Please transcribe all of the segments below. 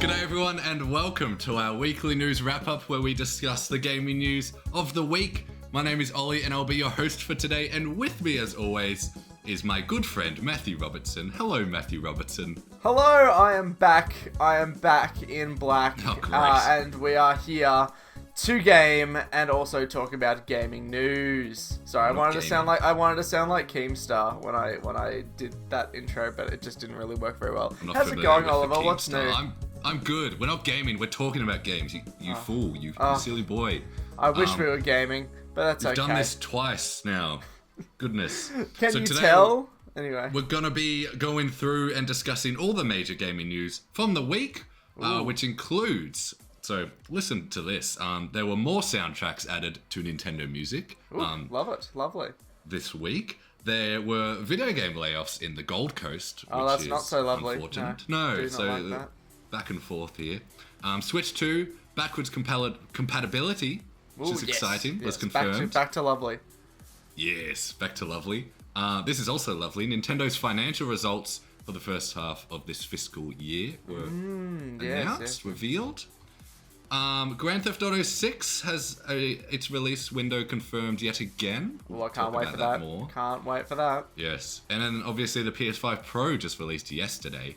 G'day everyone and welcome to our weekly news wrap-up where we discuss the gaming news of the week. My name is Ollie and I'll be your host for today, and with me as always is my good friend Matthew Robertson. Hello Matthew Robertson. Hello, I am back in black, and we are here to game and also talk about gaming news. Sorry, I wanted to sound like Keemstar when I did that intro, but it just didn't really work very well. How's it going, Oliver? What's new? I'm good. We're not gaming. We're talking about games. You fool. You silly boy. I wish we were gaming, but that's okay. We've done this twice now. Goodness. Can you tell? Anyway, we're gonna be going through and discussing all the major gaming news from the week, which includes. So listen to this. There were more soundtracks added to Nintendo Music. Love it. Lovely. This week. There were video game layoffs in the Gold Coast. Oh, that's not so lovely. Unfortunate. No, so like that. Back and forth here. Switch 2, backwards compatibility, which is exciting, was confirmed. Back to lovely. Yes, back to lovely. This is also lovely. Nintendo's financial results for the first half of this fiscal year were announced, revealed. Grand Theft Auto 6 has its release window confirmed yet again. Well, I can't wait for that. Can't wait for that. Yes, and then obviously the PS5 Pro just released yesterday,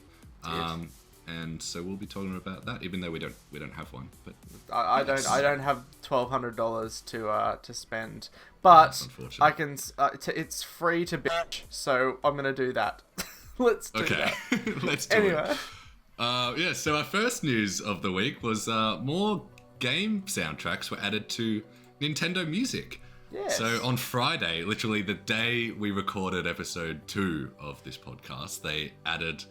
and so we'll be talking about that, even though we don't have one. But I don't have $1,200 to spend, but I can. It's free to bitch, so I'm gonna do that. Let's do that. Let's do it. So our first news of the week was more game soundtracks were added to Nintendo Music. Yes. So on Friday, literally the day we recorded episode 2 of this podcast, they added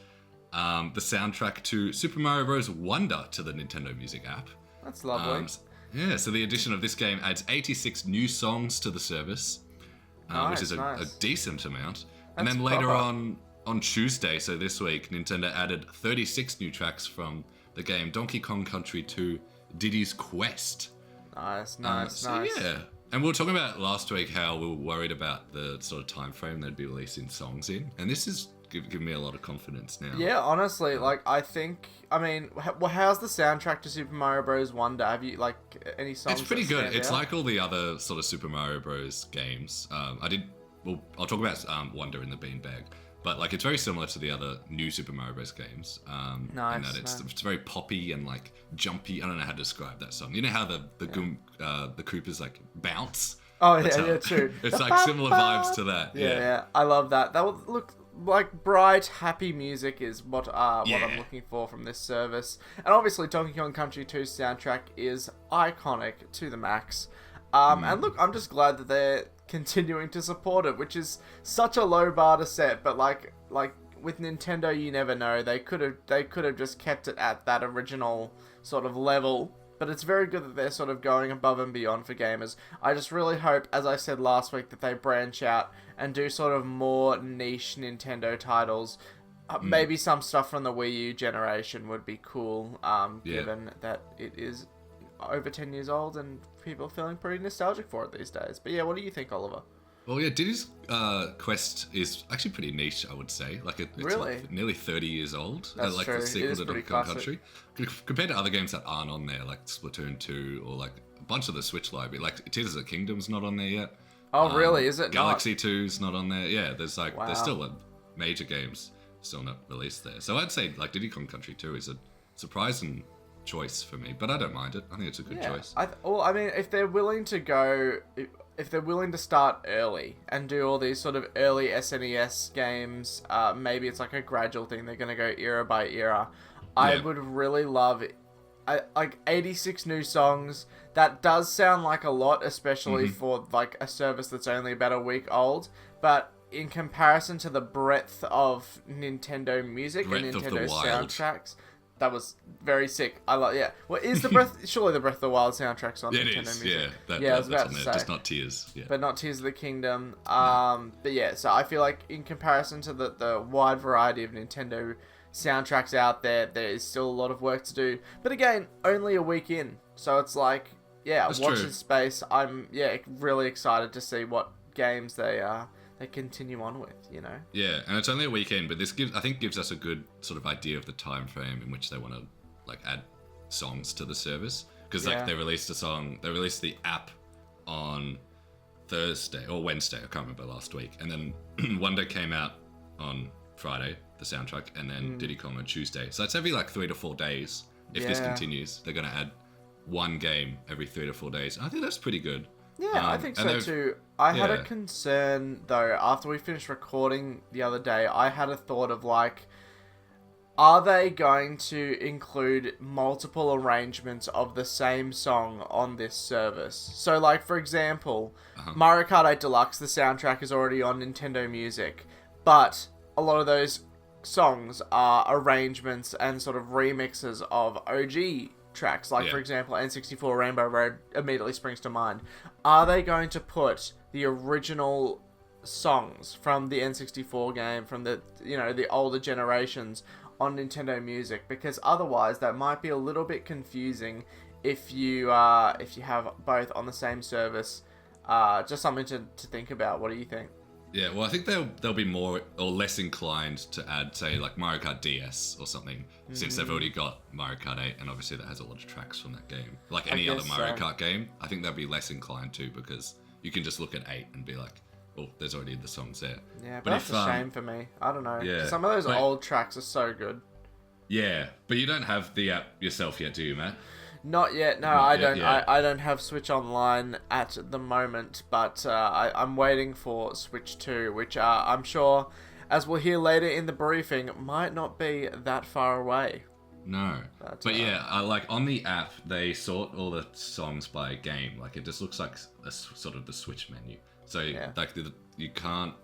the soundtrack to Super Mario Bros. Wonder to the Nintendo Music app. That's lovely. So the addition of this game adds 86 new songs to the service, which is a decent amount. And then later on Tuesday, so this week, Nintendo added 36 new tracks from the game Donkey Kong Country 2 Diddy's Quest. Nice. Yeah. And we were talking about last week how we were worried about the sort of time frame they'd be releasing songs in. And this is giving me a lot of confidence now. Yeah, honestly, how's the soundtrack to Super Mario Bros. Wonder? Have you, any songs? It's pretty good. It's like all the other sort of Super Mario Bros. Games. I'll talk about Wonder in the Beanbag. But it's very similar to the other new Super Mario Bros. Games. In that it's very poppy and jumpy. I don't know how to describe that song. You know how the Koopas bounce? Oh yeah, true. It's similar vibes to that. Yeah. I love that. That would look like bright, happy music is what I'm looking for from this service. And obviously, Donkey Kong Country 2's soundtrack is iconic to the max. And look, I'm just glad that they're continuing to support it, which is such a low bar to set. But like with Nintendo, you never know. They could have just kept it at that original sort of level. But it's very good that they're sort of going above and beyond for gamers. I just really hope, as I said last week, that they branch out and do sort of more niche Nintendo titles. Maybe some stuff from the Wii U generation would be cool, given that it is over 10 years old and people are feeling pretty nostalgic for it these days. But yeah, what do you think, Oliver? Well, yeah, Diddy's Quest is actually pretty niche, I would say. It's really? Nearly 30 years old. That's true. The sequel to Donkey Kong Country. Compared to other games that aren't on there, like Splatoon 2 or a bunch of the Switch library. Tears of the Kingdom's not on there yet. Oh, really? Is it Galaxy 2's not on there. Yeah, there's still major games still not released there. So I'd say Diddy Kong Country 2 is a surprising choice for me, but I don't mind it. I think it's a good choice. If they're willing to go... If they're willing to start early and do all these sort of early SNES games, maybe it's a gradual thing. They're going to go era by era. I would really love it. 86 new songs. That does sound like a lot, especially for a service that's only about a week old. But in comparison to the breadth of Nintendo music and Nintendo soundtracks... That was very sick. Well, is surely the Breath of the Wild soundtrack's on Nintendo Music? Yeah. I was about to say. Just not Tears. Yeah. But not Tears of the Kingdom. But yeah, so I feel like in comparison to the wide variety of Nintendo soundtracks out there, there is still a lot of work to do. But again, only a week in. So it's watch this space. I'm really excited to see what games they continue on with, Yeah, and it's only a weekend, but this gives us a good sort of idea of the time frame in which they want to like add songs to the service, because like they released the app on Thursday or Wednesday, I can't remember, last week, and then Wonder came out on Friday, the soundtrack, and then Diddy Kong on Tuesday. So it's every like 3 to 4 days. If this continues, they're going to add one game every 3 to 4 days. I think that's pretty good. Yeah, I think so too. I had a concern though, after we finished recording the other day, I had a thought of like, are they going to include multiple arrangements of the same song on this service? So like, for example, Mario Kart 8 Deluxe, the soundtrack is already on Nintendo Music, but a lot of those songs are arrangements and sort of remixes of OG tracks. Like, for example, N64 Rainbow Road immediately springs to mind. Are they going to put the original songs from the N64 game, from the, you know, the older generations on Nintendo Music? Because otherwise that might be a little bit confusing if you have both on the same service. Just something to think about. What do you think? Yeah, well, I think they'll be more or less inclined to add, say, like Mario Kart DS or something, since they've already got Mario Kart 8, and obviously that has a lot of tracks from that game. Like any other Mario Kart game, I think they'll be less inclined to, because you can just look at 8 and be like, oh, there's already the songs there. Yeah, but that's a shame for me. I don't know. Yeah, some of those old tracks are so good. Yeah, but you don't have the app yourself yet, do you, Matt? Not yet. No, I don't. Yeah. I don't have Switch Online at the moment, but I'm waiting for Switch 2, which I'm sure, as we'll hear later in the briefing, might not be that far away. No, but yeah, like on the app, they sort all the songs by game. Like it just looks like a sort of the Switch menu. So like you can't.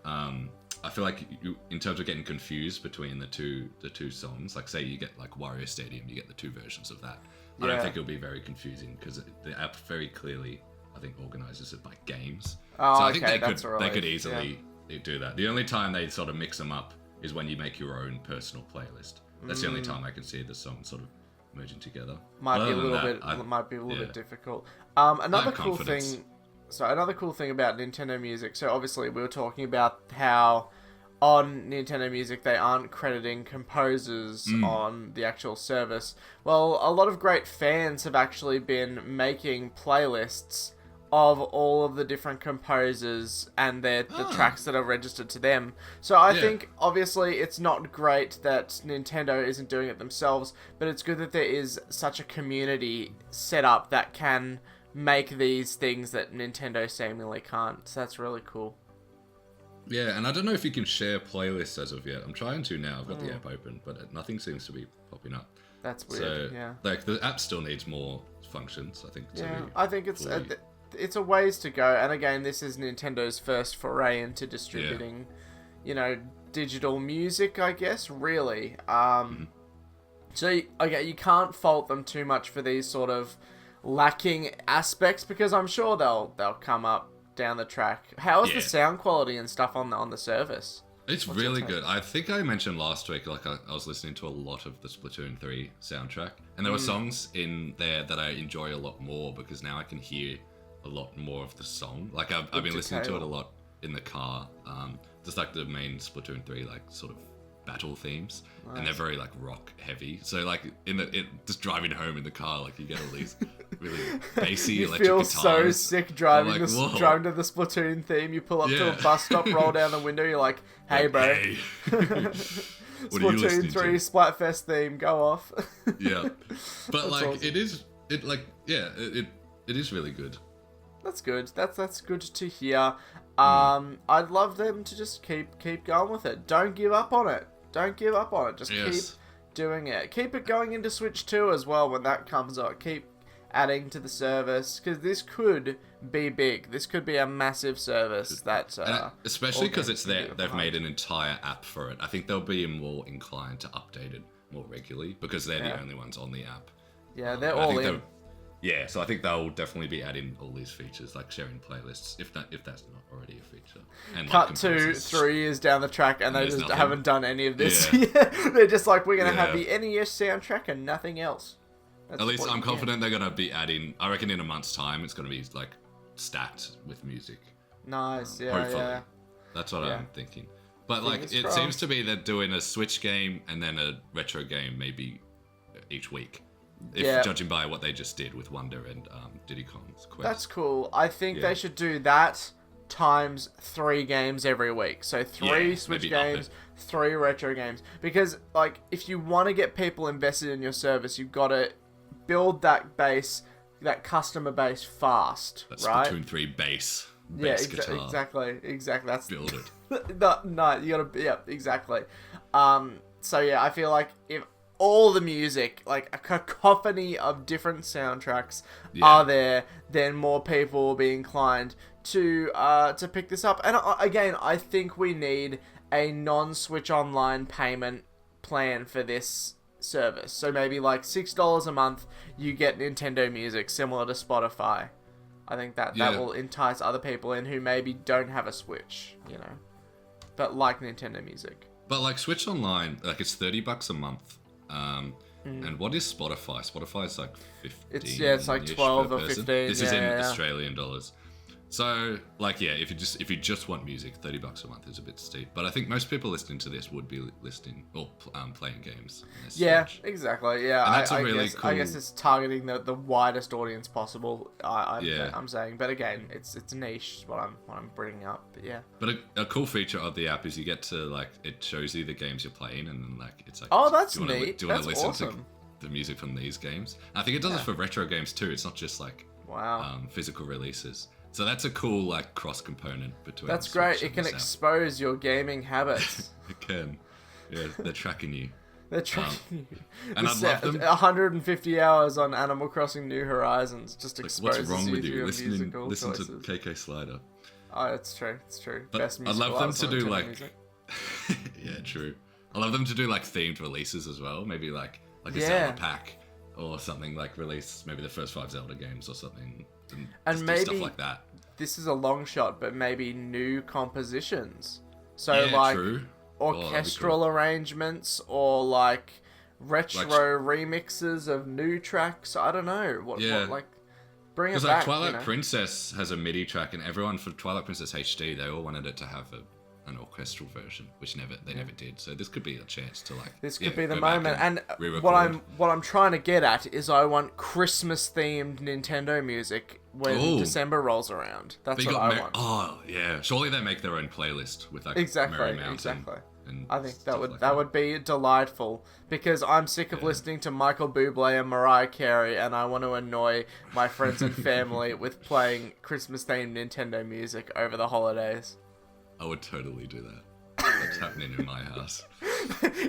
I feel like you, in terms of getting confused between the two songs, like say you get like Wario Stadium, you get the 2 versions of that. I don't think it'll be very confusing, because the app very clearly, I think, organizes it by games. Oh, so I think they could easily do that. The only time they sort of mix them up is when you make your own personal playlist. That's the only time I can see the songs sort of merging together. Might be a little bit difficult. Another cool thing about Nintendo Music. So obviously we were talking about how on Nintendo Music they aren't crediting composers on the actual service. Well, a lot of great fans have actually been making playlists of all of the different composers and the tracks that are registered to them. So I think, obviously, it's not great that Nintendo isn't doing it themselves, but it's good that there is such a community set up that can make these things that Nintendo seemingly can't. So that's really cool. Yeah, and I don't know if you can share playlists as of yet. I'm trying to now. I've got the app open, but nothing seems to be popping up. That's weird. So, like the app still needs more functions, I think. I think it's a ways to go. And again, this is Nintendo's first foray into distributing, digital music, I guess. Really. So you can't fault them too much for these sort of lacking aspects, because I'm sure they'll come up down the track. How is the sound quality and stuff on the service? It's really good. I think I mentioned last week, like I was listening to a lot of the Splatoon 3 soundtrack, and there were songs in there that I enjoy a lot more, because now I can hear a lot more of the song. Like I've been listening to it a lot in the car, just like the main Splatoon 3 like sort of battle themes, and they're very like rock heavy. So like just driving home in the car, like you get all these really bassy electric guitars. You feel so sick driving to the Splatoon theme. You pull up to a bus stop, roll down the window. You're like, "Hey, bro, Splatoon 3 Splatfest theme, go off." Yeah, but like awesome. It is really good. That's good. That's good to hear. I'd love them to just keep going with it. Don't give up on it. Just keep doing it. Keep it going into Switch 2 as well when that comes out. Keep adding to the service, because this could be big. This could be a massive service that especially because it's there. They've made an entire app for it. I think they'll be more inclined to update it more regularly, because they're the only ones on the app. Yeah, they're all in. Yeah, so I think they'll definitely be adding all these features, like sharing playlists, if that's not already a feature. And cut like to 3 years down the track, and they just haven't done any of this. They're just like, we're going to have the NES soundtrack and nothing else. At least I'm confident they're going to be adding, I reckon in a month's time, it's going to be like stacked with music. Nice, hopefully. Yeah. That's what I'm thinking. But like, seems to be they're doing a Switch game and then a retro game maybe each week. judging by what they just did with Wonder and Diddy Kong's Quest. That's cool. I think they should do that times 3 games every week. So 3 Switch games, 3 retro games. Because, like, if you want to get people invested in your service, you've got to build that base, that customer base fast, right? Splatoon 3 bass guitar. Exactly. That's build it. no, you gotta, exactly. So yeah, I feel like if all the music, like a cacophony of different soundtracks are there, then more people will be inclined to pick this up. And again, I think we need a non-Switch Online payment plan for this service. So maybe like $6 a month, you get Nintendo Music, similar to Spotify. I think that will entice other people in who maybe don't have a Switch, you know, but like Nintendo Music. But like Switch Online, like it's $30 a month. And what is Spotify? Spotify is like 15. It's like 12 or 15. This is in Australian dollars. So, like, if you just want music, $30 a month is a bit steep. But I think most people listening to this would be listening or playing games. Exactly. Yeah, and that's cool. I guess it's targeting the widest audience possible. I'm saying, but again, it's niche. Is what I'm bringing up. But yeah. But a cool feature of the app is you get to like it shows you the games you're playing, and then like it's like that's neat. Do you want to listen to the music from these games? And I think it does it for retro games too. It's not just like physical releases. So that's a cool like cross component between. That's great. It can expose your gaming habits. It can. Yeah, they're tracking you. They're tracking you. And I'd love them. 150 hours on Animal Crossing New Horizons just exposes what's wrong with you? Listen choices. To KK Slider. Oh, it's true. It's true. But Best I'd love them to do like. Music. Yeah, true. I love them to do like themed releases as well. Maybe like a Zelda pack or something, like release maybe the first 5 Zelda games or something. And maybe stuff like that. This is a long shot, but maybe new compositions. So true. Orchestral arrangements or like retro remixes of new tracks. I don't know. What like bring it back. Because like Twilight Princess has a MIDI track, and everyone for Twilight Princess HD, they all wanted it to have an orchestral version, which they never did. So this could be a chance to like. This could be the moment. And what I'm trying to get at is I want Christmas themed Nintendo music when December rolls around. That's what I want. Oh yeah, surely they make their own playlist with like Merry Mountain. Exactly. I think that would be delightful, because I'm sick of listening to Michael Bublé and Mariah Carey, and I want to annoy my friends and family with playing Christmas themed Nintendo music over the holidays. I would totally do that. That's happening in my house.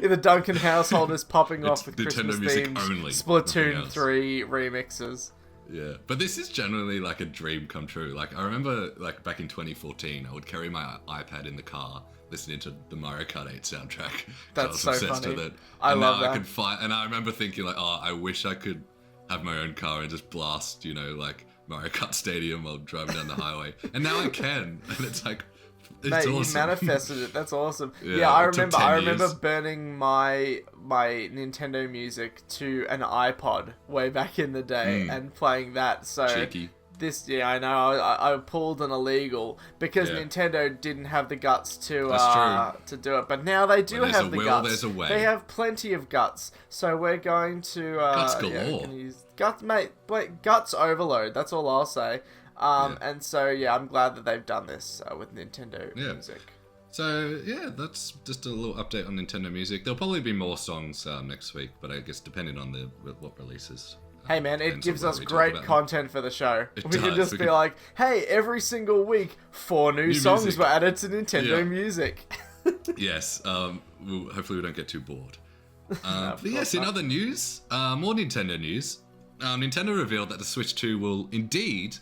In the Duncan household is popping off with Nintendo Christmas music themed only. Splatoon 3 remixes. Yeah, but this is generally like a dream come true. Like I remember, like back in 2014, I would carry my iPad in the car, listening to the Mario Kart 8 soundtrack. That's so funny. With it. I love that. And I remember thinking like, I wish I could have my own car and just blast, like Mario Kart Stadium while driving down the highway. And now I can, and it's like. Mate, awesome. You manifested it. That's awesome. Yeah, I remember burning my Nintendo music to an iPod way back in the day and playing that. So cheeky. I know. I pulled an illegal because Nintendo didn't have the guts to do it. But now they do have the guts. There's a way. They have plenty of guts. So we're going to guts galore. Guts, mate. Guts overload. That's all I'll say. And so, I'm glad that they've done this with Nintendo Music. So, that's just a little update on Nintendo Music. There'll probably be more songs next week, but I guess depending on what releases. Hey man, it gives us great content for the show. We can just be like, hey, every single week, 4 new songs music. Were added to Nintendo Music. Yes, hopefully we don't get too bored. But yes, in other news, more Nintendo news. Nintendo revealed that the Switch 2 will indeed...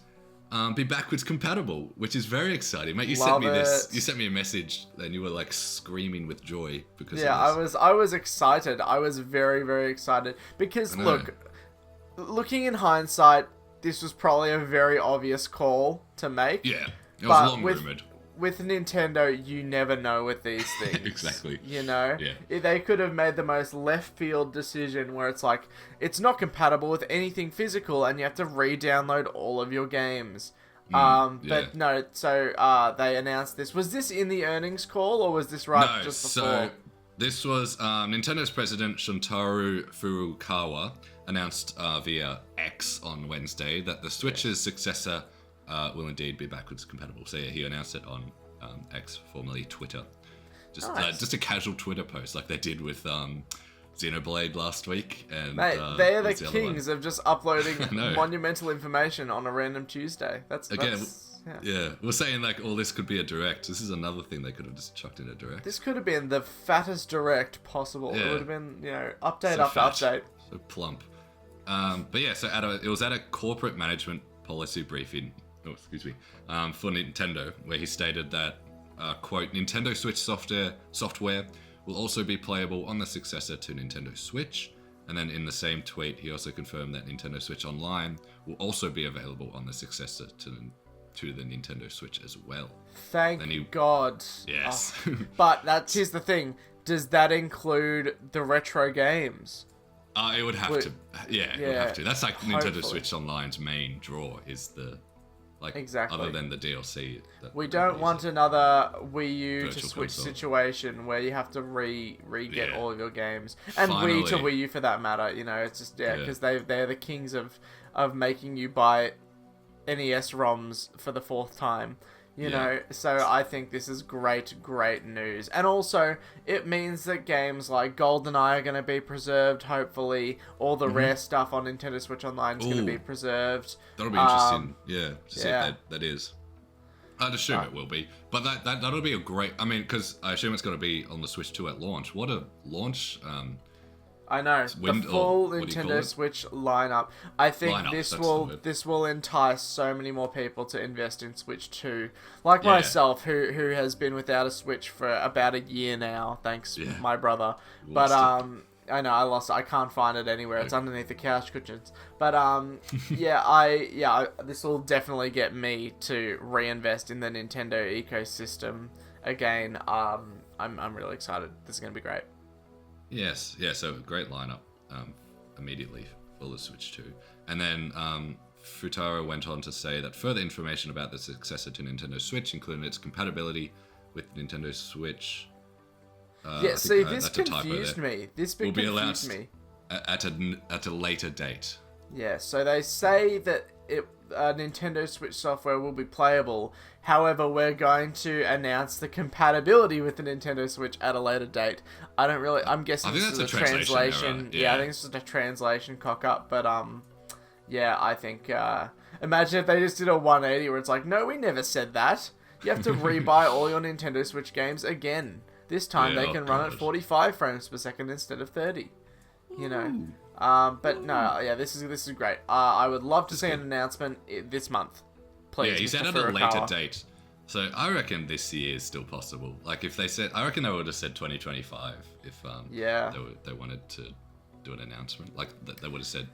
be backwards compatible, which is very exciting, mate. You sent me this. You sent me a message, and you were like screaming with joy because. Yeah, I was excited. I was very, very excited because looking in hindsight, this was probably a very obvious call to make. Yeah, it was long rumored. With Nintendo, you never know with these things. Exactly. Yeah. They could have made the most left field decision where it's like, it's not compatible with anything physical and you have to re-download all of your games. But no, so they announced this. Was this in the earnings call or was this just before? This was Nintendo's president Shuntaro Furukawa announced via X on Wednesday that the Switch's successor will indeed be backwards compatible. So yeah, he announced it on X, formerly Twitter. Just a casual Twitter post like they did with Xenoblade last week. And Mate, they're the kings of just uploading monumental information on a random Tuesday. Yeah, we're saying like all this could be a direct. This is another thing they could have just chucked in a direct. This could have been the fattest direct possible. Yeah. It would have been, update after update. So plump. But yeah, so it was at a corporate management policy briefing. For Nintendo, where he stated that, quote, Nintendo Switch software will also be playable on the successor to Nintendo Switch. And then in the same tweet, he also confirmed that Nintendo Switch Online will also be available on the successor to the Nintendo Switch as well. Thank God. Yes. But here's the thing. Does that include the retro games? It would have to. Yeah, it would have to. That's like Nintendo Switch Online's main draw is the... exactly. Other than the DLC. We don't want another Wii U to Switch situation where you have to re-get all of your games. And Finally. Wii to Wii U for that matter. It's just, because they're the kings of making you buy NES ROMs for the fourth time. You know, so I think this is great news. And also, it means that games like GoldenEye are going to be preserved, hopefully. All the rare stuff on Nintendo Switch Online is going to be preserved. That'll be interesting, to see if that is. I'd assume it will be. But that'll be a great... I mean, because I assume it's going to be on the Switch 2 at launch. What a launch... I know, the full Nintendo Switch lineup. I think this will entice so many more people to invest in Switch 2. Like myself, who has been without a Switch for about a year now, thanks my brother. But I know I lost it. I can't find it anywhere. It's underneath the couch cushions. But this will definitely get me to reinvest in the Nintendo ecosystem again. I'm really excited. This is going to be great. Yes, so great lineup immediately for the Switch 2. And then Futaro went on to say that further information about the successor to Nintendo Switch, including its compatibility with Nintendo Switch... this confused me. This bit confused me. At a later date. Yeah, so they say that Nintendo Switch software will be playable. However, we're going to announce the compatibility with the Nintendo Switch at a later date. I'm guessing this is a translation. Yeah, I think it's just a translation cock-up. But, I think... imagine if they just did a 180 where it's like, no, we never said that. You have to rebuy all your Nintendo Switch games again. This time they can run at 45 frames per second instead of 30. But no, this is great. I would love to see an announcement this month. Please, he said at a later date. So I reckon this year is still possible. Like if they said, I reckon they would have said 2025 if they wanted to do an announcement. Like they would have said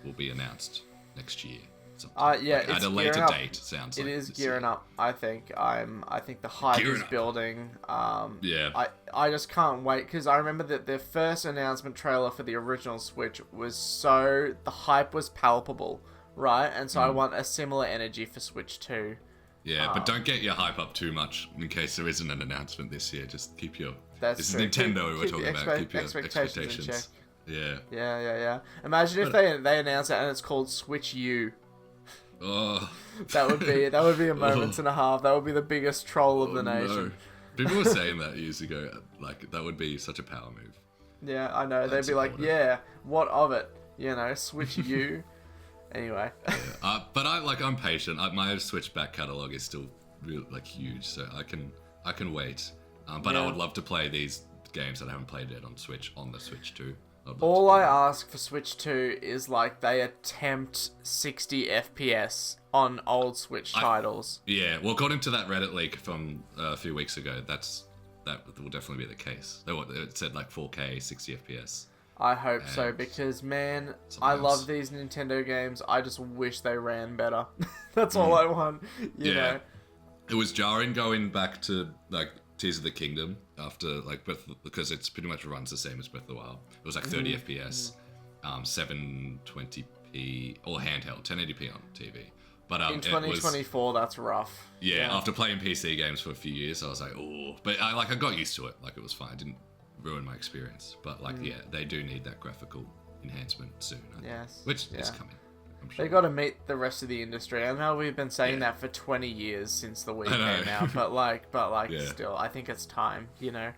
will be announced next year. At a later date. Sounds like it is gearing up. I think the hype is building. I just can't wait because I remember that their first announcement trailer for the original Switch was the hype was palpable, right? And so I want a similar energy for Switch 2. Yeah, but don't get your hype up too much in case there isn't an announcement this year. Just keep your... This true. is Nintendo we're talking about. Keep your expectations. In check. Yeah. Imagine if they announce it and it's called Switch U. Oh. That would be a moment and a half. That would be the biggest troll of the nation. No. People were saying that years ago. Like that would be such a power move. Yeah, I know. They'd be like, what of it? Switch U. Anyway. But I'm patient. My Switch back catalog is still really huge, so I can wait. But I would love to play these games that I haven't played yet on the Switch too. All I ask for Switch 2 is they attempt 60 FPS on old Switch titles. Well, according to that Reddit leak from a few weeks ago, that will definitely be the case. It said 4K, 60 FPS. I hope so because man, I love these Nintendo games. I just wish they ran better. That's all I want. You know. It was jarring going back to Tears of the Kingdom after because it's pretty much runs the same as Breath of the Wild. It was 30 FPS, 720p or handheld, 1080p on TV. But in 2024, that's rough. Yeah, after playing PC games for a few years, I was like, oh, but I got used to it. Like, it was fine. It didn't ruin my experience. But like, yeah, they do need that graphical enhancement soon. Which is coming. I'm sure. They got to meet the rest of the industry. I know we've been saying that for 20 years since the Wii came out, but still, I think it's time. You know.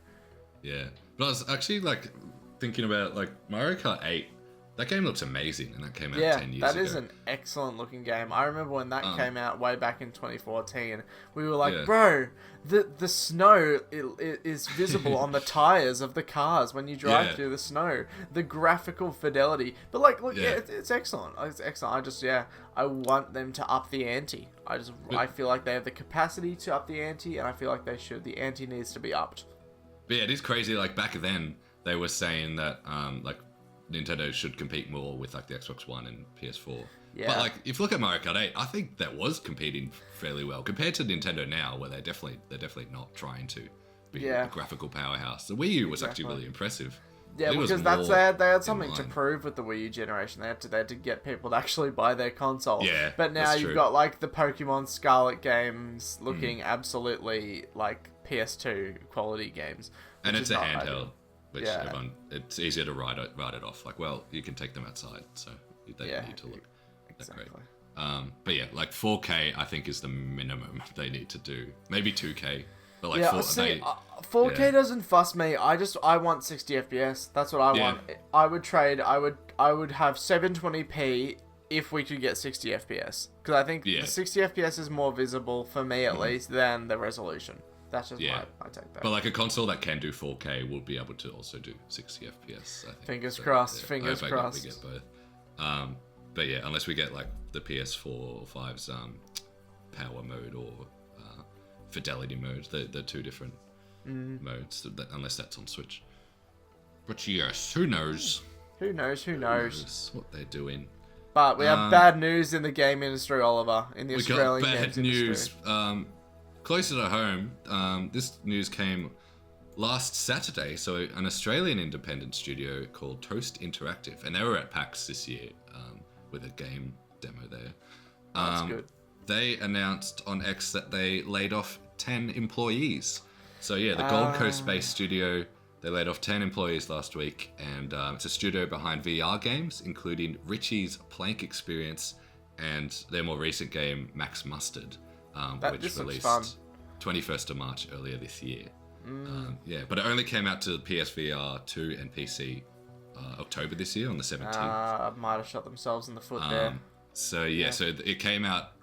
Yeah, but I was actually like thinking about like Mario Kart 8. That game looks amazing, and that came out 10 years ago. Yeah, that is an excellent looking game. I remember when that came out way back in 2014. We were like, bro, the snow is visible on the tires of the cars when you drive through the snow. The graphical fidelity. But like, look, it's excellent. It's excellent. I want them to up the ante. I feel like they have the capacity to up the ante, and I feel like they should. The ante needs to be upped. But yeah, it is crazy. Like, back then, they were saying that, like, Nintendo should compete more with like the Xbox One and PS4. Yeah. But like, if you look at Mario Kart 8, I think that was competing fairly well compared to Nintendo now, where they're definitely not trying to be a graphical powerhouse. The Wii U was actually really impressive. Yeah, because they had something to prove with the Wii U generation. They had to get people to actually buy their console. Yeah, but now you've got like the Pokemon Scarlet games looking absolutely like PS2 quality games, and it's a handheld. Ideal. Which it's easier to write it off. Like, well, you can take them outside, so they don't need to look that great. But yeah, like 4K, I think is the minimum they need to do. Maybe 2K, but like 4K doesn't fuss me. I want 60 FPS. That's what I want. I would trade. I would have 720p if we could get 60 FPS, because I think the 60 FPS is more visible for me at least than the resolution. That's just my take that. But like a console that can do 4K will be able to also do 60 FPS, I think. Fingers crossed. Fingers crossed. We get both. But yeah, unless we get like the PS4 or 5's power mode or fidelity mode, the two different modes, unless that's on Switch. But yes, who knows? Who knows what they're doing. But we have bad news in the game industry, Oliver. In the Australian games industry. Closer to home, this news came last Saturday. So an Australian independent studio called Toast Interactive, and they were at PAX this year with a game demo there. That's good. They announced on X that they laid off 10 employees. So yeah, the Gold Coast-based studio, they laid off 10 employees last week, and it's a studio behind VR games, including Richie's Plank Experience and their more recent game, Max Mustard. Which released 21st of March earlier this year. But it only came out to PSVR 2 and PC October this year on the 17th. Might have shot themselves in the foot there. So it came out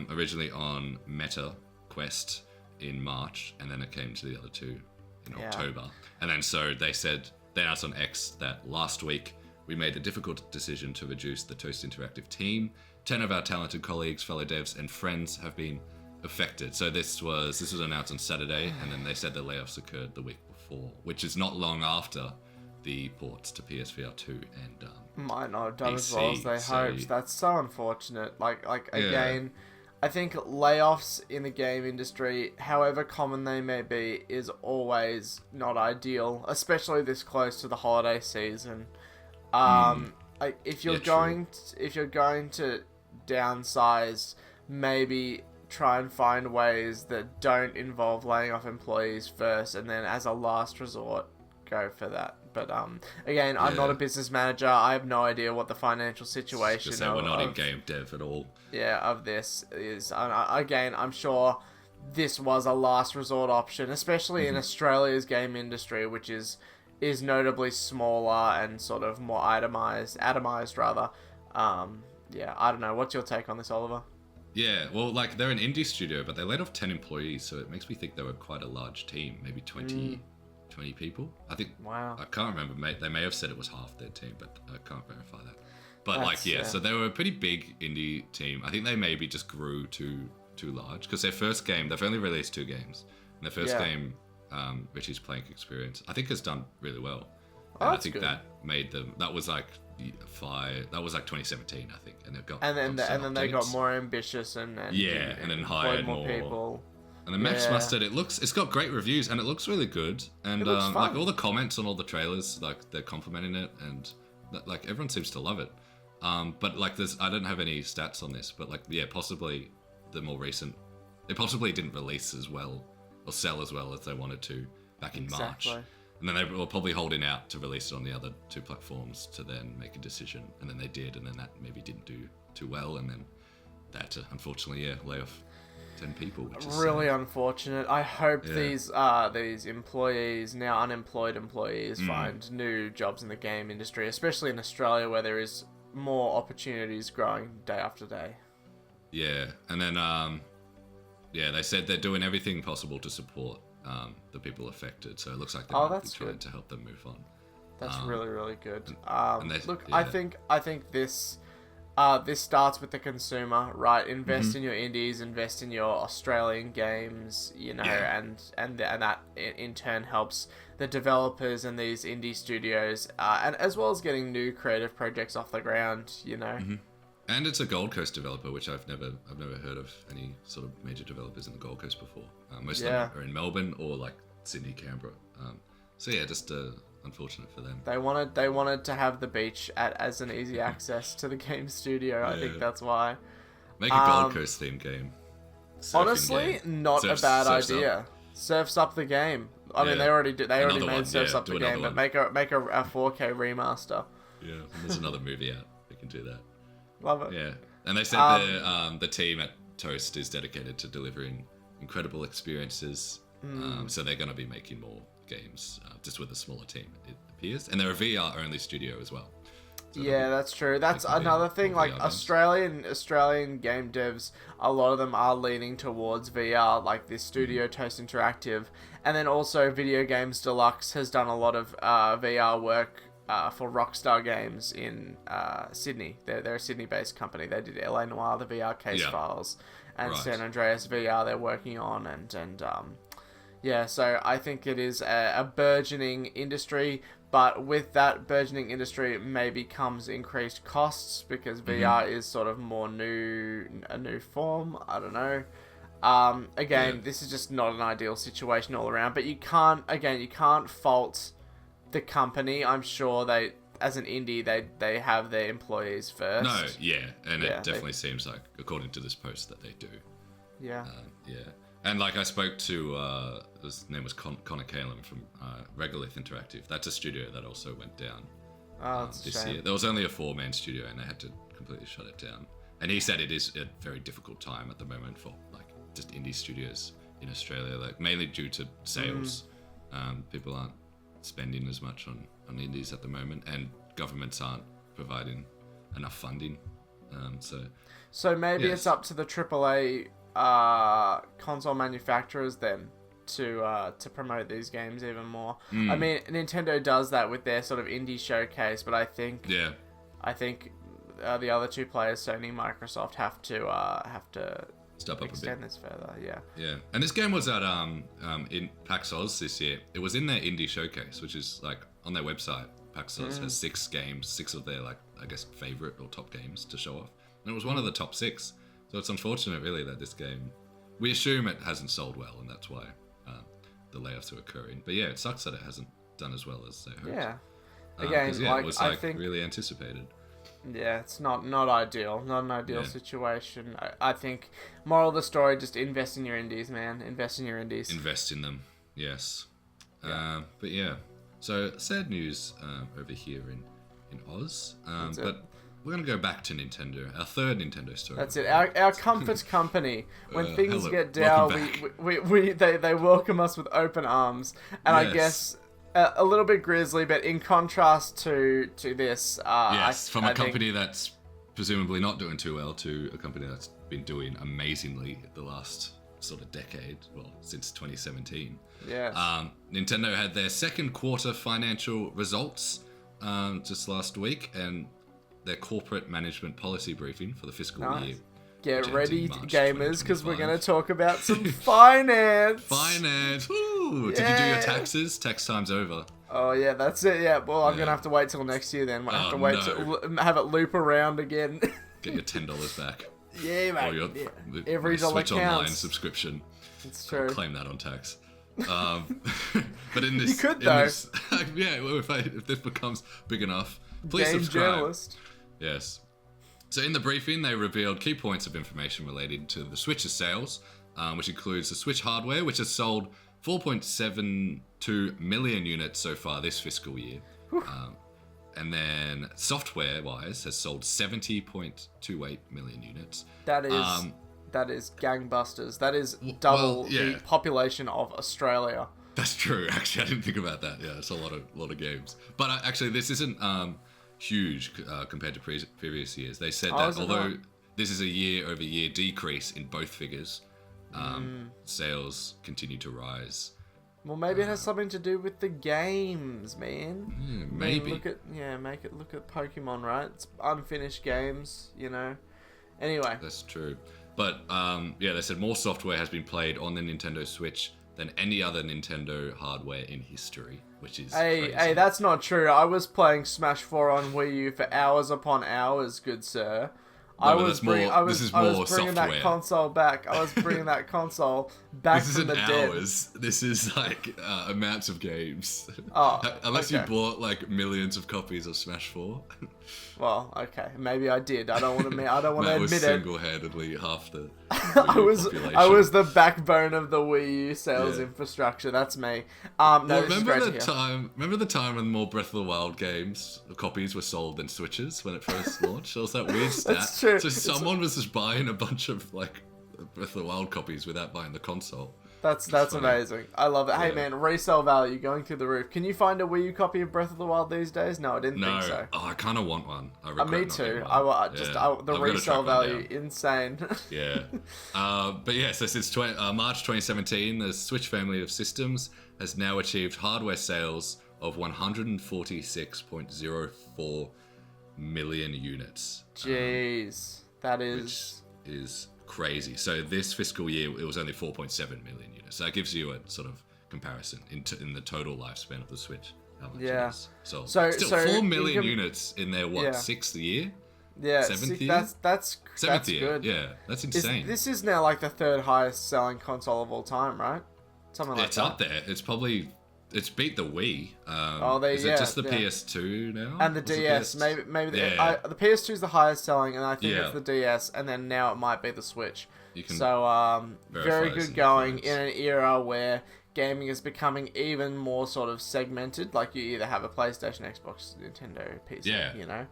originally on Meta Quest in March, and then it came to the other two in October. And then so they announced on X that last week we made the difficult decision to reduce the Toast Interactive team. 10 of our talented colleagues, fellow devs, and friends have been affected. So this was announced on Saturday, and then they said the layoffs occurred the week before, which is not long after the ports to PSVR 2 and might not have done as well as they hoped. That's so unfortunate. Again, I think layoffs in the game industry, however common they may be, is always not ideal, especially this close to the holiday season. If you're going to downsize, maybe try and find ways that don't involve laying off employees first, and then as a last resort, go for that. But again, I'm not a business manager. I have no idea what the financial situation is. We're not in game dev at all. Yeah, of this is. Again, I'm sure this was a last resort option, especially in Australia's game industry, which is notably smaller and sort of more atomized rather. I don't know. What's your take on this, Oliver? Yeah, well, like, they're an indie studio, but they laid off 10 employees, so it makes me think they were quite a large team, maybe 20 people. I think. Wow. I can't remember. They may have said it was half their team, but I can't verify that. But so they were a pretty big indie team. I think they maybe just grew too large, because their first game, they've only released 2 games, and their first game, Richie's Plank Experience, I think has done really well. And I think good. That made them. That was like 2017, I think, and they've got. And then they got more ambitious and then hired more people. And then Max Mustard, it's got great reviews and it looks really good. And like all the comments on all the trailers, like they're complimenting it, and like everyone seems to love it. But like, I don't have any stats on this, but like, yeah, possibly the more recent, they possibly didn't release as well or sell as well as they wanted to back in March. And then they were probably holding out to release it on the other two platforms to then make a decision. And then they did, and then that maybe didn't do too well. And then they had to, unfortunately, lay off 10 people, which is really unfortunate. I hope these employees, now unemployed employees, find new jobs in the game industry, especially in Australia where there is more opportunities growing day after day. Yeah, and then they said they're doing everything possible to support the people affected. So it looks like they're going to be trying to help them move on. That's really, really good. Look, yeah. I think this starts with the consumer, right? Invest in your indies, invest in your Australian games, and that in turn helps the developers and these indie studios, and as well as getting new creative projects off the ground, And it's a Gold Coast developer, which I've never heard of any sort of major developers in the Gold Coast before. Most of them are in Melbourne or like Sydney, Canberra. So yeah, just unfortunate for them. They wanted to have the beach as an easy access to the game studio. I think that's why. Make a Gold Coast themed game. Honestly, not a bad idea. Surfs up the game. I mean, they already did. They already made Surfs up the game, but make a 4K remaster. Yeah, there's another movie out. We can do that. Love it. Yeah, and they said the team at Toast is dedicated to delivering incredible experiences. So they're going to be making more games, just with a smaller team, it appears. And they're a VR-only studio as well. So that's true. That's another thing. Like Australian game devs, a lot of them are leaning towards VR. Like this studio, Toast Interactive, and then also Video Games Deluxe has done a lot of VR work for Rockstar Games in Sydney. They're a Sydney-based company. They did LA Noire, the VR case files, and San Andreas VR they're working on, so I think it is a burgeoning industry, but with that burgeoning industry maybe comes increased costs because VR is sort of a new form. I don't know. This is just not an ideal situation all around, but you can't fault the company. I'm sure they, as an indie, they have their employees first. No, and it definitely seems like, according to this post, that they do. Yeah. And like I spoke to, his name was Connor Kalem from Regolith Interactive. That's a studio that also went down this year. There was only a 4-man studio and they had to completely shut it down. And he said it is a very difficult time at the moment for like just indie studios in Australia, like mainly due to sales. People aren't spending as much on indies at the moment, and governments aren't providing enough funding. So maybe it's up to the AAA console manufacturers then to promote these games even more. I mean, Nintendo does that with their sort of indie showcase, but I think the other two players, Sony and Microsoft, have to step up extend a bit. this further. Yeah. And this game was at in PAX Oz this year. It was in their indie showcase, which is like on their website. PAX Oz has 6 games, 6 of their, like, I guess, favorite or top games to show off, and it was one of the top 6. So it's unfortunate, really, that this game, we assume it hasn't sold well, and that's why the layoffs are occurring. But yeah, it sucks that it hasn't done as well as they hoped. Yeah. Again, it was like really anticipated. Yeah, it's not ideal. Not an ideal situation. I think moral of the story: just invest in your indies, man. Invest in your indies. Invest in them. Yes. Yeah. But yeah. So sad news over here in Oz. But we're gonna go back to Nintendo. Our third Nintendo story. That's it. Our comfort company. When things get down, they welcome us with open arms. And I guess a little bit grisly, but in contrast to this, from a company that's presumably not doing too well to a company that's been doing amazingly the last sort of decade, well, since 2017. Yes. Nintendo had their second quarter financial results just last week, and their corporate management policy briefing for the fiscal year. Get ready, gamers, because we're going to talk about some finance. Finance. Ooh, did you do your taxes? Tax time's over. Oh, yeah, that's it. Yeah, well, I'm going to have to wait till next year then. I have to wait to have it loop around again. Get your $10 back. Yeah, mate. Or your every dollar Switch counts. Online subscription. It's true. I'll claim that on tax. But in this, you could though. Well, if this becomes big enough, please Game subscribe. Journalist. Yes. So in the briefing, they revealed key points of information related to the Switch's sales, which includes the Switch hardware, which has sold 4.72 million units so far this fiscal year. And then software-wise has sold 70.28 million units. That is gangbusters. That is double the population of Australia. That's true. Actually, I didn't think about that. Yeah, it's a lot of games. But actually, this isn't huge compared to previous years. They said that although this is a year-over-year decrease in both figures, sales continue to rise. Well, maybe it has something to do with the games, man. Yeah, maybe. Look at Pokemon, right? It's unfinished games, you know. Anyway. That's true. But they said more software has been played on the Nintendo Switch than any other Nintendo hardware in history, which is crazy. Hey, that's not true. I was playing Smash 4 on Wii U for hours upon hours, good sir. I was bringing that console back. I was bringing that console back from the dead. This isn't hours. This is like amounts of games. Unless you bought like millions of copies of Smash 4. Well, okay, maybe I did. I don't want to admit it. That was single-handedly half the I was the backbone of the Wii U sales infrastructure. That's me. Remember the time when more Breath of the Wild games copies were sold than Switches when it first launched? There was that weird stat. That's true. So someone was just buying a bunch of like Breath of the Wild copies without buying the console. That's amazing. I love it. Hey man, resale value going through the roof. Can you find a Wii U copy of Breath of the Wild these days? No, I didn't think so. Oh, I kind of want one. Me too. The resale value, insane. Yeah. But yes, since March 2017, the Switch family of systems has now achieved hardware sales of 146.04 million units. Jeez, that is... Which is crazy. So this fiscal year, it was only 4.7 million units. So that gives you a sort of comparison in the total lifespan of the Switch. How much it is. So still 4 million units in their, sixth year? Yeah, seventh year? That's year. Good. Yeah, that's insane. This is now like the third highest selling console of all time, right? Something like that. It's up there. It's beat the Wii. Is it just the PS2 now? And the DS. Maybe the PS2 is the highest selling, and I think it's the DS, and then now it might be the Switch. Very good going in an era where gaming is becoming even more sort of segmented. Like you either have a PlayStation, Xbox, Nintendo, PC. You know.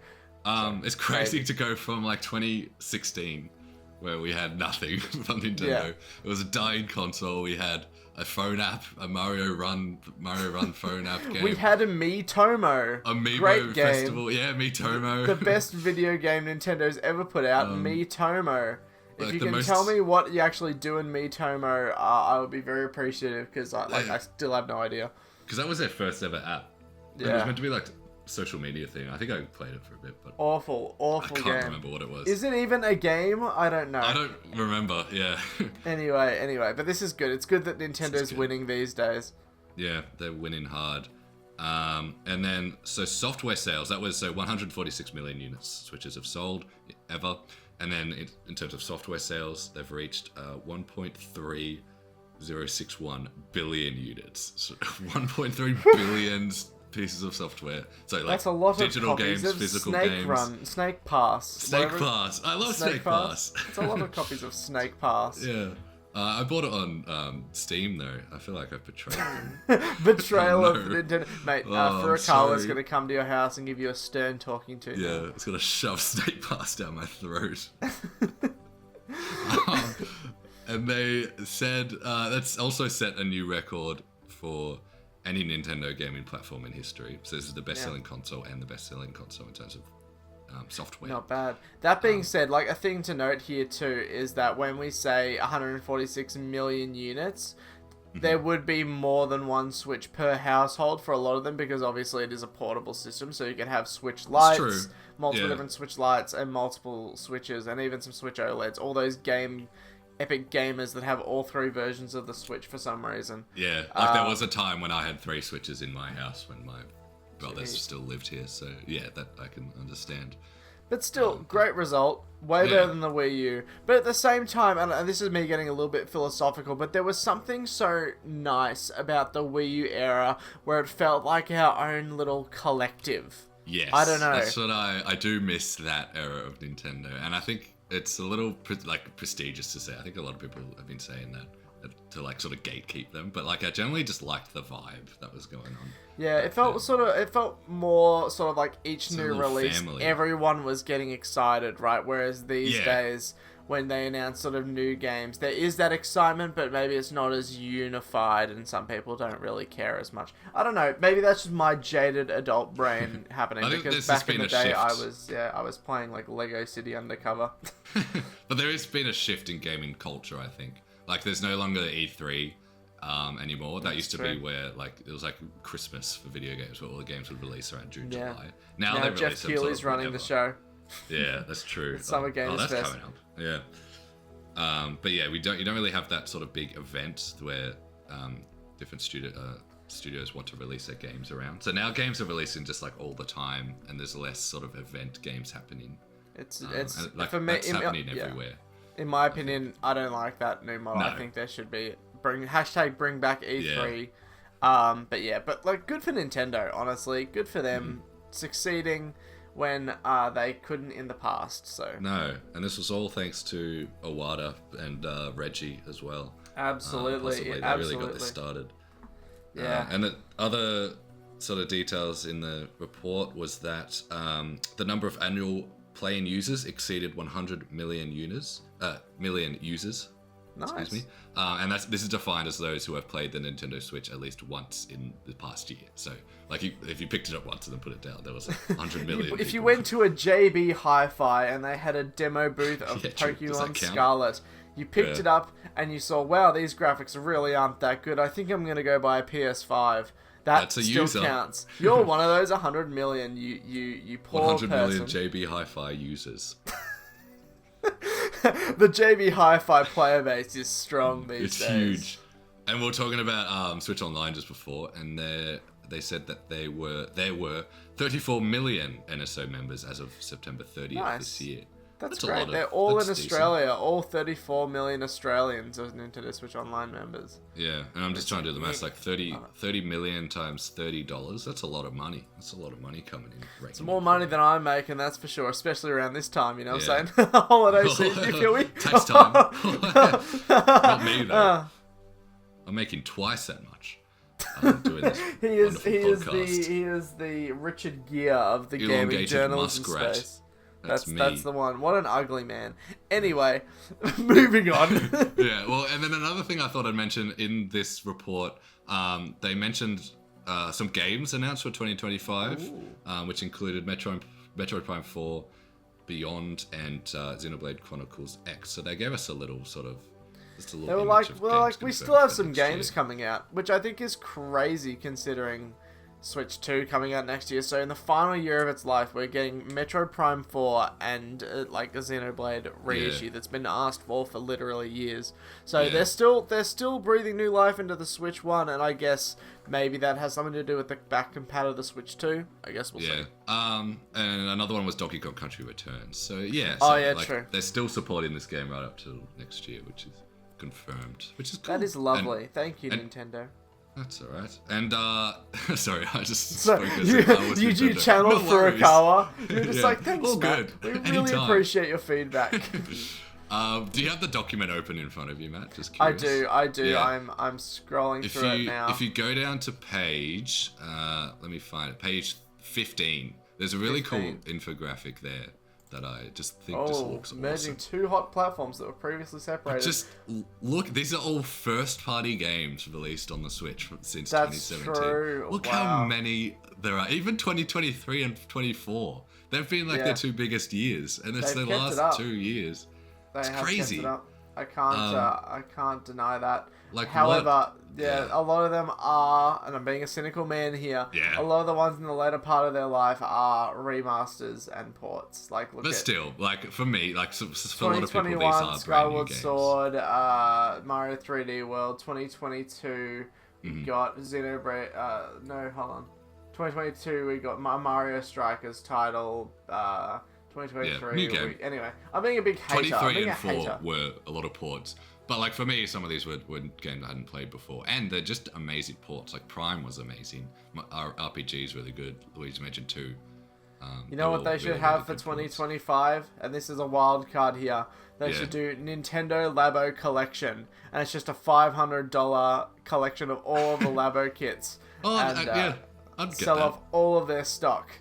It's crazy to go from like 2016, where we had nothing from Nintendo. Yeah. It was a dying console. We had a phone app, a Mario Run phone app game. We had a Miitomo. Amiibo Festival. Yeah, Miitomo. The best video game Nintendo's ever put out, Miitomo. If you can tell me what you actually do in Miitomo, I would be very appreciative, because I still have no idea. Because that was their first ever app. Yeah. It was meant to be like social media thing. I think I played it for a bit, but awful I can't remember what it was. Is it even a game? I don't know. I don't remember. Yeah. Anyway, but this is good. It's good that Nintendo's winning these days. Yeah, they're winning hard. And then software sales, that was 146 million units Switches have sold ever. And then in terms of software sales, they've reached 1.3061 billion units. So 1.3 billion pieces of software. So like that's a lot digital of copies games, of physical Snake games. Snake Pass. Snake Pass. I love Snake Pass. It's a lot of copies of Snake Pass. Yeah. I bought it on Steam though. I feel like I've betrayed them. Betrayal of Nintendo. Mate, Furukawa's going to come to your house and give you a stern talking to. Yeah, it's going to shove Snake Pass down my throat. And they said that's also set a new record for any Nintendo gaming platform in history. So this is the best-selling console and the best-selling console in terms of software. Not bad. That being said, like a thing to note here too is that when we say 146 million units, there would be more than one Switch per household for a lot of them, because obviously it is a portable system, so you can have Switch lights, multiple different Switch lights, and multiple Switches, and even some Switch OLEDs. All those epic gamers that have all three versions of the Switch for some reason. Yeah, like there was a time when I had 3 Switches in my house when my brothers still lived here, so yeah, that I can understand. But still, great result. Way better than the Wii U. But at the same time, and this is me getting a little bit philosophical, but there was something so nice about the Wii U era where it felt like our own little collective. Yes, I don't know. That's what I do miss that era of Nintendo, and I think it's a little prestigious to say. I think a lot of people have been saying that to like sort of gatekeep them, but like I generally just liked the vibe that was going on. Yeah, it felt more sort of like each new release, family. Everyone was getting excited, right? Whereas these days, when they announce sort of new games, there is that excitement, but maybe it's not as unified, and some people don't really care as much. I don't know. Maybe that's just my jaded adult brain happening, because back in the day, I was playing like Lego City Undercover. But there has been a shift in gaming culture, I think. Like, there's no longer E3 anymore. That used to be where, like, it was like Christmas for video games, where all the games would release around June, July. Now Jeff Keighley's running the show. Yeah, that's true. Summer Games Fest. Fest. Coming up. Yeah. But yeah, you don't really have that sort of big event where different studios want to release their games around. So now games are releasing just like all the time, and there's less sort of event games happening. It's like, for me, that's happening everywhere. In my opinion, I don't like that new model. No. I think there should be bring back E3. Yeah. But like, good for Nintendo, honestly. Good for them succeeding when they couldn't in the past. So no, and this was all thanks to Iwata and Reggie as well. Absolutely, they really got this started. Yeah, and the other sort of details in the report was that the number of annual playing users exceeded 100 million users. Nice. Excuse me. And this is defined as those who have played the Nintendo Switch at least once in the past year. So, like, if you picked it up once and then put it down, there was 100 million. If you went to a JB Hi-Fi and they had a demo booth of Pokemon Scarlet, you picked it up and you saw, wow, these graphics really aren't that good. I think I'm going to go buy a PS5. That's a still user. Counts. You're one of those 100 million. You poor 100 person. million JB Hi-Fi users. The JB Hi-Fi player base is strong these days. It's huge. And we were talking about Switch Online just before, and they said that there were 34 million NSO members as of September 30th this year. That's great. They're all in Australia. Decent. All 34 million Australians are Nintendo Switch Online members. Yeah, and I'm just trying to do the math. Like 30 million times $30. That's a lot of money. That's a lot of money coming in. It's more money than I make, and that's for sure. Especially around this time, you know what I'm saying? Holiday season, you feel me? Tax time. Not me though. I'm making twice that much. Doing this he is the Richard Gere of the gaming journalism space. That's the one. What an ugly man. Anyway, moving on. Yeah, well, and then another thing I thought I'd mention in this report, they mentioned some games announced for 2025, which included Metroid Prime 4, Beyond, and Xenoblade Chronicles X. So they gave us a little sort of... They were like, we still have some games coming out, which I think is crazy considering Switch 2 coming out next year. So in the final year of its life, we're getting Metroid Prime 4 and like a Xenoblade reissue that's been asked for literally years. So they're still breathing new life into the Switch 1, and I guess maybe that has something to do with the back compat of the Switch 2. I guess we'll see. And another one was Donkey Kong Country Returns. So true. They're still supporting this game right up to next year, which is confirmed, which is cool. That is lovely. Thank you, Nintendo. That's alright. And, sorry, I just spoke as if I was You channeled Furukawa. You're just like, thanks, all Matt. good. We really appreciate your feedback. Do you have the document open in front of you, Matt? Just curious. I do. Yeah. I'm scrolling through it now. If you go down to page, let me find it, page 15, there's a really cool infographic there that I just think just looks awesome. Merging two hot platforms that were previously separated. Just look, these are all first-party games released on the Switch since 2017. True. Look how many there are. Even 2023 and 24. They've been like their two biggest years, and it's their last 2 years. It's crazy. I can't deny that. However, a lot of them are, and I'm being a cynical man here. Yeah. A lot of the ones in the later part of their life are remasters and ports. Still, for me, for a lot of people, these are Skyward Sword, Mario 3D World, 2022. We got Xenoblade. 2022, we got Mario Strikers title. 2023. New game. Anyway, I'm being a big hater. 23 and 4 were a lot of ports. But for me, some of these were games I hadn't played before. And they're just amazing ports. Like Prime was amazing. Our RPG is really good. Luigi's Mansion 2. You know what they should have for 2025? And this is a wild card here. They should do Nintendo Labo Collection. And it's just a $500 collection of all of the Labo kits. I'd get sell off all of their stock.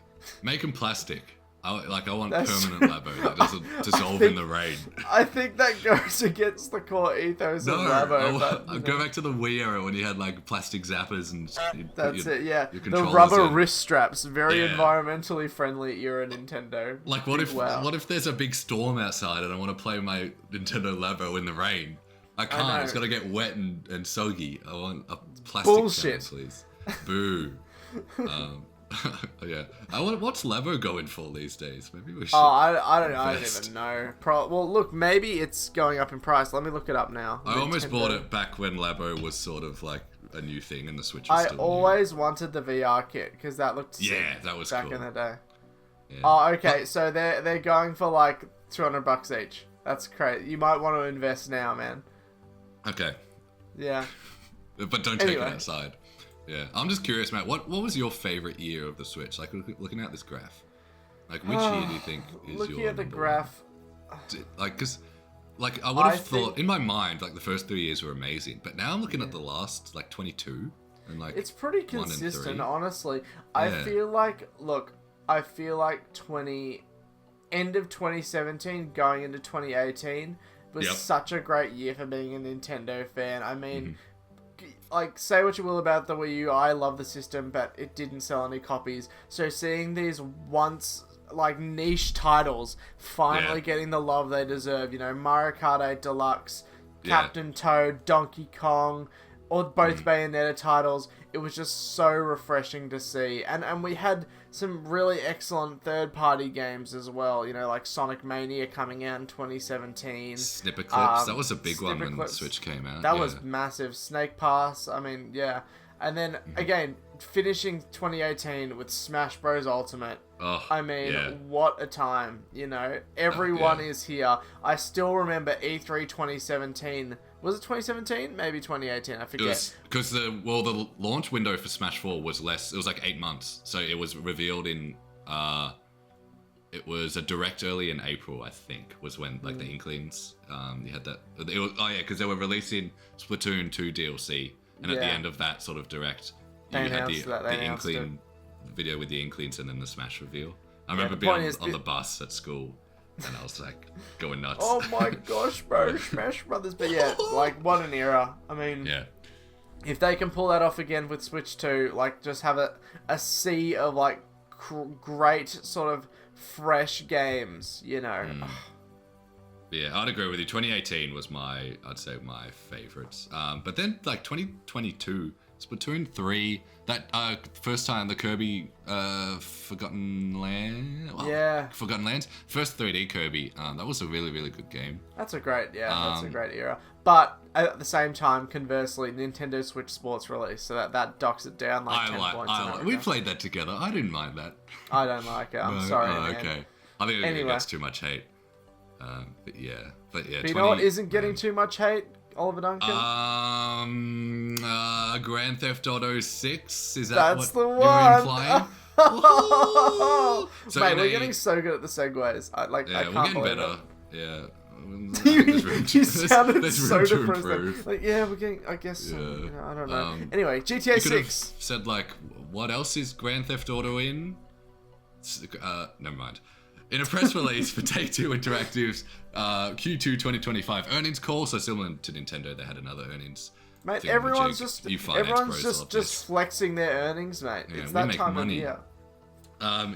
Make them plastic. I want permanent Labo that doesn't dissolve in the rain. I think that goes against the core ethos of Labo. Go back to the Wii era when you had like plastic zappers and the rubber wrist straps, very environmentally friendly era Nintendo. Like what if there's a big storm outside and I want to play my Nintendo Labo in the rain? I can't. It's got to get wet and soggy. I want a plastic channel, please. Boo. What's Labo going for these days? Maybe we should. I don't know. I don't even know. Well, look, maybe it's going up in price. Let me look it up now. I almost bought it back when Labo was sort of like a new thing and the Switch I was still always wanted the VR kit because that looked sick that was back cool. in the day. Yeah. Oh, okay. So they're going for like $200 each. That's crazy. You might want to invest now, man. Okay. Yeah. But don't take it outside. Yeah, I'm just curious, Matt. What was your favorite year of the Switch? Like looking at this graph, like which year do you think is looking your at the graph? Because I would have thought in my mind like the first 3 years were amazing, but now I'm looking at the last like 22 and like it's pretty consistent, honestly. I feel like end of 2017 going into 2018 was such a great year for being a Nintendo fan. I mean. Like, say what you will about the Wii U, I love the system, but it didn't sell any copies. So seeing these once, like, niche titles finally getting the love they deserve, you know, Mario Kart 8 Deluxe, Captain Toad, Donkey Kong, or both Bayonetta titles, it was just so refreshing to see. And we had some really excellent third-party games as well, you know, like Sonic Mania coming out in 2017. Snipper Clips, that was a big one when the Switch came out. That was massive. Snake Pass, I mean, yeah. And then, again, finishing 2018 with Smash Bros. Ultimate. Oh, I mean, what a time, you know. Everyone is here. I still remember E3 2017. Was it 2017? Maybe 2018. I forget. Because the launch window for Smash 4 was less. It was like 8 months. So it was revealed in. It was a direct early in April, I think, was when like the Inklings. You had that. It was, because they were releasing Splatoon 2 DLC, and at the end of that sort of direct, you had the Inkling video with the Inklings and then the Smash reveal. I remember being on the bus at school. And I was like going nuts. Oh my gosh, bro, Smash Brothers! But yeah, like what an era. I mean, if they can pull that off again with Switch 2, like just have a sea of like great sort of fresh games, you know. Yeah, I'd agree with you. 2018 was I'd say my favorites. But then like 2022, Splatoon 3, that first time the Kirby Forgotten Lands, first 3D Kirby, that was a really, really good game. That's a great era. But at the same time, conversely, Nintendo Switch Sports released, so that docks it down like 10 points. We played that together. I didn't mind that. I don't like it. I'm sorry, man. Okay. I think it gets too much hate. But you know what isn't getting too much hate? Oliver Duncan? Grand Theft Auto 6? Is That's the one! You're implying? So mate, we're getting so good at the segues. I can't we're getting believe better. It. Yeah. You sounded so depressed. Like, yeah, we're getting, I guess, I don't know. Anyway, GTA 6. Said, like, what else is Grand Theft Auto in? Never mind. In a press release for Take-Two Interactive's Q2 2025 earnings call, so similar to Nintendo, they had another earnings. Mate, everyone's just flexing their earnings, mate. Yeah, it's that time of year.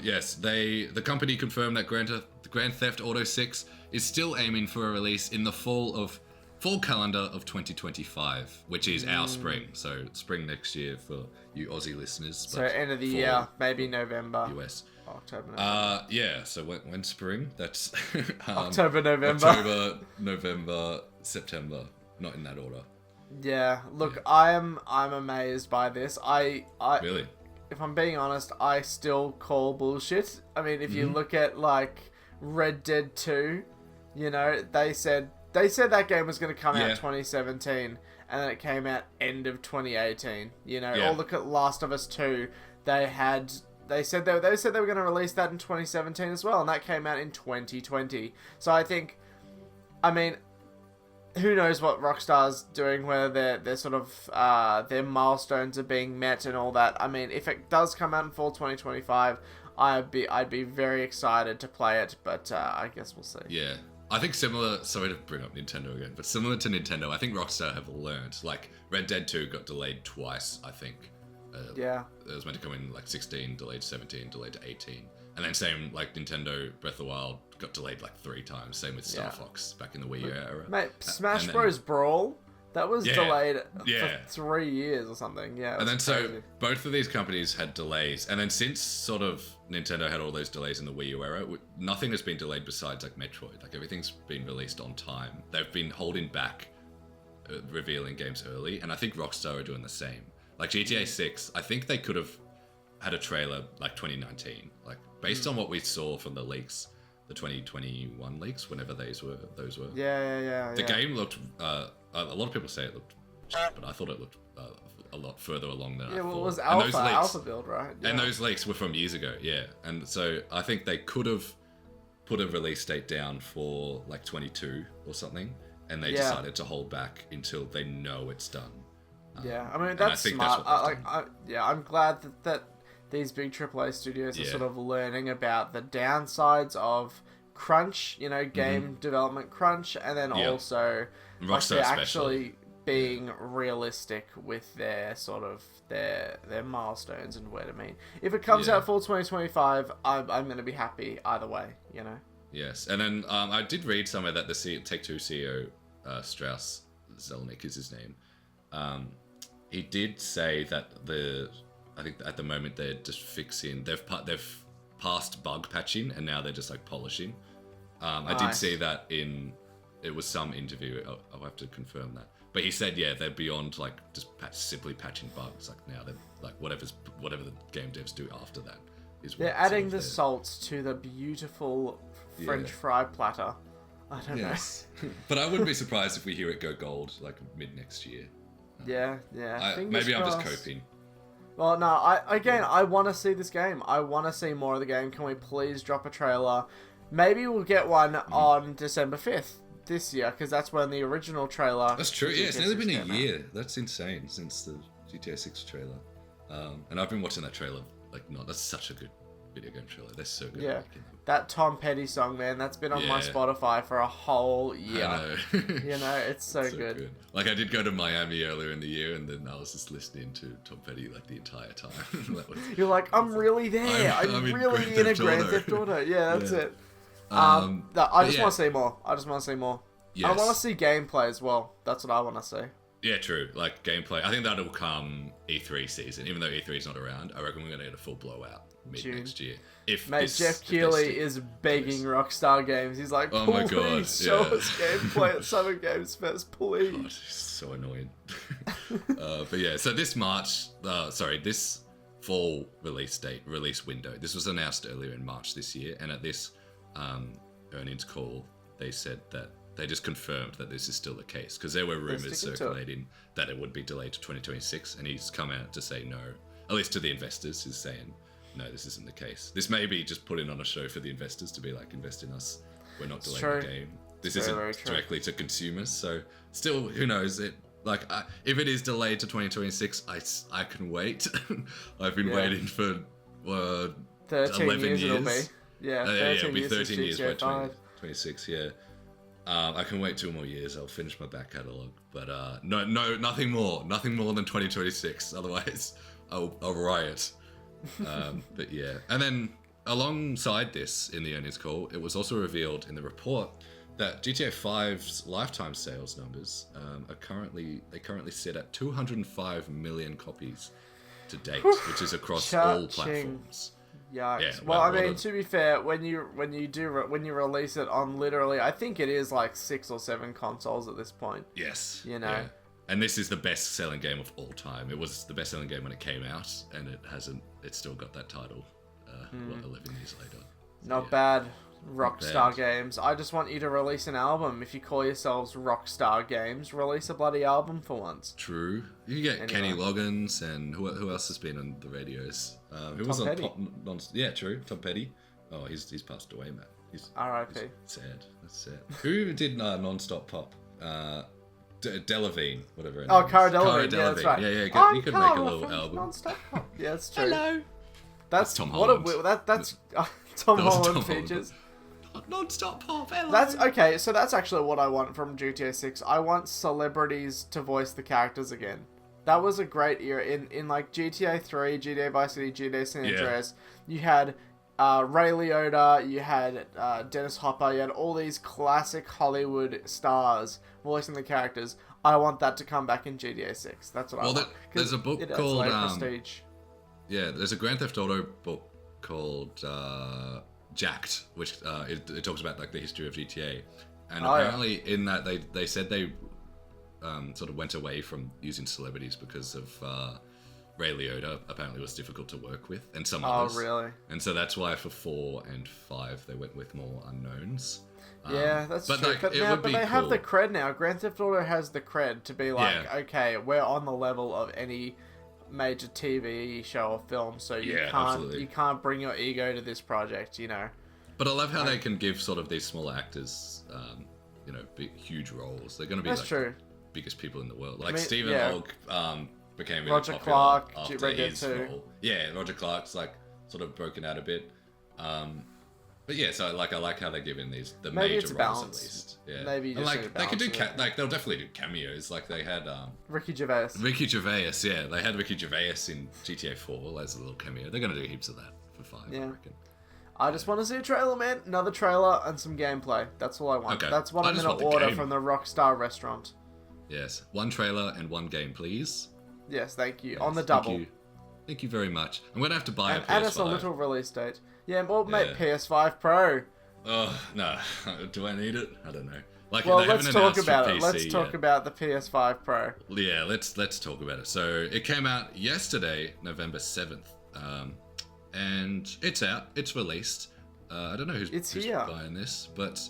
Yes, the company confirmed that Grand Theft Auto 6 is still aiming for a release in the fall calendar of 2025, which is our spring. So spring next year for you Aussie listeners. So end of the year, maybe November. US. October, November. Yeah, so when spring? That's October, November. October, November, September. Not in that order. Yeah, look, I'm amazed by this. I really, if I'm being honest, I still call bullshit. I mean, if you look at like Red Dead 2, you know, they said that game was going to come out 2017, and then it came out end of 2018. You know, or look at Last of Us 2. They they said they were going to release that in 2017 as well, and that came out in 2020. So I think, I mean, who knows what Rockstar's doing, whether they're sort of their milestones are being met and all that. I mean, if it does come out in fall 2025, I'd be very excited to play it, but I guess we'll see. Yeah. I think similar, sorry to bring up Nintendo again, but similar to Nintendo, I think Rockstar have learned. Like, Red Dead 2 got delayed twice, I think. Yeah. It was meant to come in, like, 16, delayed to 17, delayed to 18. And then same, like, Nintendo Breath of the Wild got delayed, like, 3 times. Same with Star Fox back in the Wii U era. Mate, Smash Bros. Brawl, that was delayed for 3 years or something. Yeah. And then so both of these companies had delays. And then since sort of Nintendo had all those delays in the Wii U era, nothing has been delayed besides like Metroid. Like everything's been released on time. They've been holding back revealing games early. And I think Rockstar are doing the same. Like GTA 6, I think they could have had a trailer like 2019. Like based on what we saw from the leaks, the 2021 leaks, whenever those were. Yeah. The game looked, a lot of people say it looked, but I thought it looked a lot further along than I thought. Yeah, well, it was alpha build, right? Yeah. And those leaks were from years ago, yeah. And so I think they could have put a release date down for like 22 or something, and they decided to hold back until they know it's done. Yeah, I mean, that's smart. I'm glad that these big AAA studios are sort of learning about the downsides of crunch, game development crunch, and then also like, they're actually being realistic with their sort of their milestones and where to meet. If it comes out fall 2025, I'm going to be happy either way, Yes, and then I did read somewhere that the Take-Two CEO, Strauss Zelnick is his name, he did say that I think at the moment they're just fixing, they've passed bug patching and now they're just like polishing. I did see that it was some interview, I'll have to confirm that. But he said, they're beyond like just simply patching bugs. Like now they're like whatever the game devs do after that is. They're adding the salts to the beautiful French fry platter. I don't know. But I wouldn't be surprised if we hear it go gold like mid next year. Yeah. Maybe I'm just coping. Well, no, I want to see this game. I want to see more of the game. Can we please drop a trailer? Maybe we'll get one on December 5th this year, because that's when the original trailer... That's true, yeah. It's nearly been a year. That's insane, since the GTA 6 trailer. And I've been watching that trailer, that's such a good video game trailer. They're so good. Yeah, that Tom Petty song, man, that's been on my Spotify for a whole year. I know. It's so good. Like, I did go to Miami earlier in the year, and then I was just listening to Tom Petty, the entire time. You're like, I'm really there. I'm really in a Grand Theft Auto. Yeah, that's it. I just want to see more. Yes. I want to see gameplay as well. That's what I want to see. Yeah, true. Like, gameplay. I think that'll come E3 season. Even though E3's not around, I reckon we're going to get a full blowout mid-next year. Jeff Keighley is begging Rockstar Games. He's like, please show us gameplay at Summer Games Fest, please. God, it's so annoying. But yeah, so this this fall release window, this was announced earlier in March this year, and at this earnings call, they said that they just confirmed that this is still the case, because there were rumors circulating that it would be delayed to 2026, and he's come out to say no, at least to the investors, he's saying, no, this isn't the case. This may be just putting on a show for the investors to be like, invest in us, we're not delaying the game. This isn't directly to consumers, so still, who knows, if it is delayed to 2026, I can wait. I've been waiting for 11 years. It'll be. It'll be 13 years by 2026, I can wait 2 more years. I'll finish my back catalogue. But nothing more than 2026. Otherwise, I'll riot. But yeah. And then alongside this in the earnings call, it was also revealed in the report that GTA 5's lifetime sales numbers are currently sit at 205 million copies to date, which is across all platforms. Yikes. Yeah, well, I mean, to be fair, when you release it on literally, I think it is like 6 or 7 consoles at this point. Yes. Yeah. And this is the best-selling game of all time. It was the best-selling game when it came out, and it's still got that title, 11 years later. So, Not bad. Rockstar Games. I just want you to release an album. If you call yourselves Rockstar Games, release a bloody album for once. True. You can get Kenny Loggins and who else has been on the radios? Who was on Pop? Yeah, true. Tom Petty. Oh, he's passed away, man. R.I.P. Sad. That's sad. Who did non-stop pop? Delavine, whatever. Oh, Cara Delevingne. Yeah, that's right. Yeah. You could make a little album. Non-stop pop. Yeah, that's true. Hello. That's Tom Holland. That's Tom Holland features. Non-stop pop. Hello. That's okay. So that's actually what I want from GTA 6. I want celebrities to voice the characters again. That was a great era in like GTA 3, GTA Vice City, GTA San Andreas. You had Ray Liotta, you had Dennis Hopper, you had all these classic Hollywood stars voicing the characters. I want that to come back in GTA 6. That's what I want. There's a book called Prestige. Yeah, there's a Grand Theft Auto book called Jacked, which it talks about like the history of GTA, and apparently in that they said they sort of went away from using celebrities because of Ray Liotta apparently was difficult to work with, and some others. Oh, really? And so that's why for 4 and 5 they went with more unknowns. Yeah, that's true. Like, but they have the cred now. Grand Theft Auto has the cred to be like, okay, we're on the level of any major TV show or film, so you can't bring your ego to this project, you know. But I love how they can give sort of these smaller actors, big, huge roles. They're going to be the biggest people in the world. Like Stephen Ogg became really Roger popular Clark, after his role. Yeah, Roger Clark's like sort of broken out a bit. But yeah, so like I like how they're giving the maybe major roles at least. Yeah, maybe just like they could do they'll definitely do cameos. Like they had Ricky Gervais. Yeah, they had Ricky Gervais in GTA 4 as a little cameo. They're gonna do heaps of that for 5. I reckon. I just want to see a trailer, man. Another trailer and some gameplay. That's all I want. Okay. That's what I'm gonna order from the Rockstar restaurant. Yes, 1 trailer and 1 game, please. Yes, thank you. On the double. Thank you very much. I'm gonna have to buy a PS5. Add us a little release date. Yeah, well, mate, PS5 Pro. Oh, no. Do I need it? I don't know. Like, well, let's talk about it. Let's talk about the PS5 Pro. Yeah, let's talk about it. So, it came out yesterday, November 7th. And it's out. It's released. I don't know who's buying this, but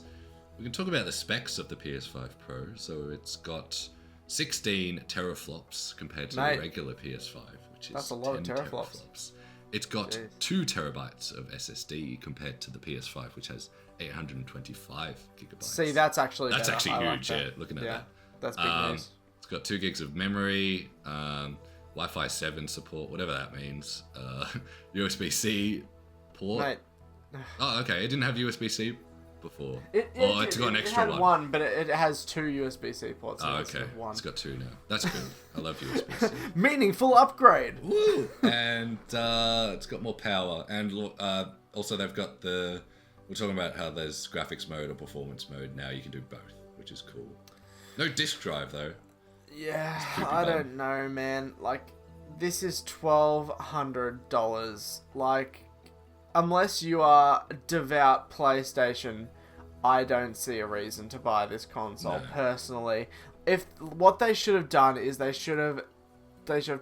we can talk about the specs of the PS5 Pro. So, it's got 16 teraflops compared to the regular PS5, which is that's a lot of teraflops. It's got 2 terabytes of SSD compared to the PS5, which has 825 gigabytes. See, that's actually huge. Like looking at that. That's big news. It's got 2 gigs of memory, Wi-Fi 7 support, whatever that means. USB-C port. Mate. Oh, okay. It didn't have USB-C before. It's got an extra one. It had one, but it has 2 USB-C ports. Oh, okay. It's got 2 now. That's good. I love USB-C. Meaningful upgrade. Woo! And it's got more power. And also they've got we're talking about how there's graphics mode or performance mode. Now you can do both, which is cool. No disk drive, though. Yeah, I don't know, man. Like, this is $1,200. Like, unless you are devout PlayStation, I don't see a reason to buy this console, personally. If what they should have done is they should have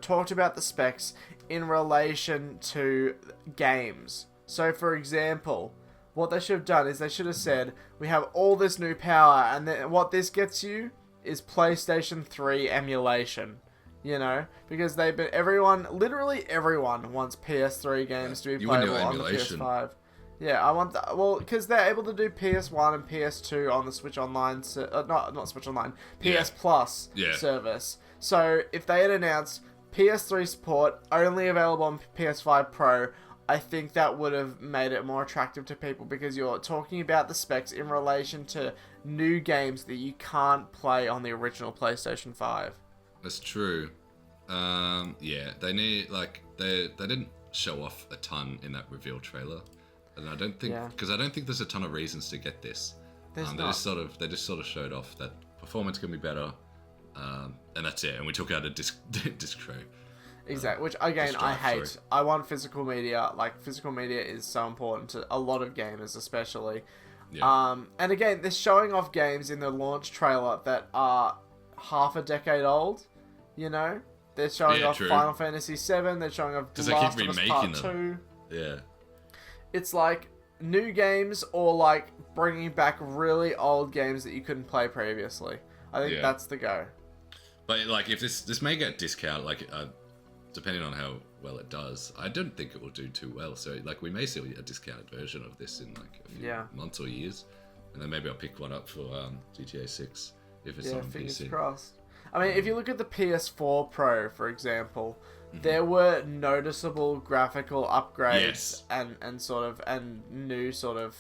talked about the specs in relation to games. So, for example, what they should have done is they should have said, we have all this new power, and then what this gets you is PlayStation 3 emulation. You know, because literally everyone wants PS3 games to be playable on the PS5. Yeah, I want that. Well, because they're able to do PS1 and PS2 on the Switch Online, not Switch Online, PS Plus service. So if they had announced PS3 support only available on PS5 Pro, I think that would have made it more attractive to people, because you're talking about the specs in relation to new games that you can't play on the original PlayStation 5. That's true. They need, they didn't show off a ton in that reveal trailer, and I don't think there's a ton of reasons to get this. They just sort of showed off that performance can be better, and that's it. And we took out a disc tray. Exactly, which again I hate. Sorry. I want physical media. Like, physical media is so important to a lot of gamers, especially. Yeah. And again, they're showing off games in the launch trailer that are half a decade old. You know, they're showing off Final Fantasy VII. They're showing off The Last of Us Part 2. Yeah. It's like, new games or like bringing back really old games that you couldn't play previously. I think that's the go. But like, if this may get discounted, like depending on how well it does, I don't think it will do too well. So like, we may see a discounted version of this in like a few months or years, and then maybe I'll pick one up for GTA 6 if it's on fingers PC. Crossed. I mean, if you look at the PS4 Pro, for example, there were noticeable graphical upgrades and new sort of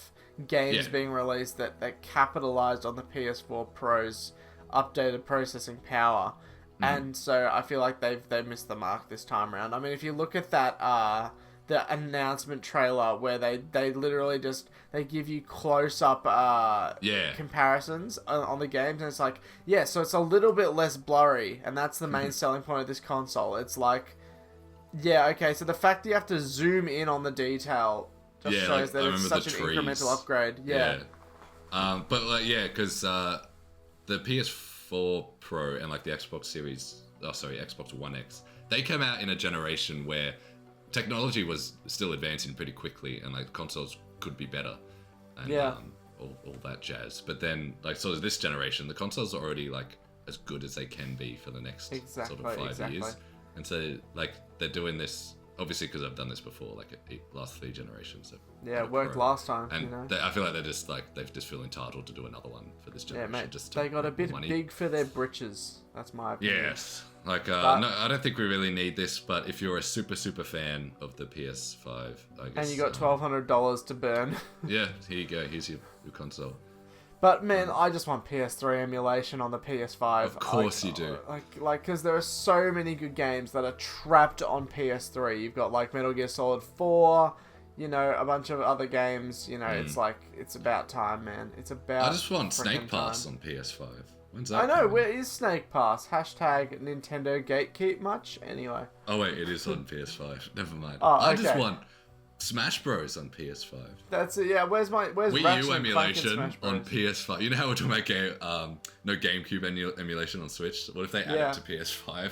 games being released that capitalized on the PS4 Pro's updated processing power. And so I feel like they've missed the mark this time around. I mean, if you look at that the announcement trailer where they literally just they give you close up comparisons on the games, and it's like, so it's a little bit less blurry, and that's the main selling point of this console. It's like, so the fact that you have to zoom in on the detail just shows that it's such an incremental upgrade. But like, because the PS4 Pro and like the Xbox One X, they came out in a generation where technology was still advancing pretty quickly, and like consoles could be better, and all that jazz. But then, like, sort of this generation, the consoles are already like as good as they can be for the next sort of 5 years, and so like they're doing this obviously because I've done this before, like last 3 generations. It worked last time, and I feel like they're just like they just feel entitled to do another one for this generation. Yeah, mate, just they got a bit big for their britches. That's my opinion. Yes. Like, no, I don't think we really need this, but if you're a super fan of the PS5, I guess... And you got $1,200 to burn. Here you go. Here's your console. But, man, I just want PS3 emulation on the PS5. Of course you do. Like, because there are so many good games that are trapped on PS3. You've got, like, Metal Gear Solid 4, a bunch of other games. It's like, it's about time, man. It's about I just want Snake Pass on PS5. When's that? I know, where is Snake Pass? Hashtag Nintendo Gatekeep much? Anyway. Oh wait, it is on PS5. Never mind. Oh, okay. I just want Smash Bros on PS5. That's it, yeah. Where's Wii U emulation on PS5? You know how we're talking about no GameCube emulation on Switch? What if they add it to PS5?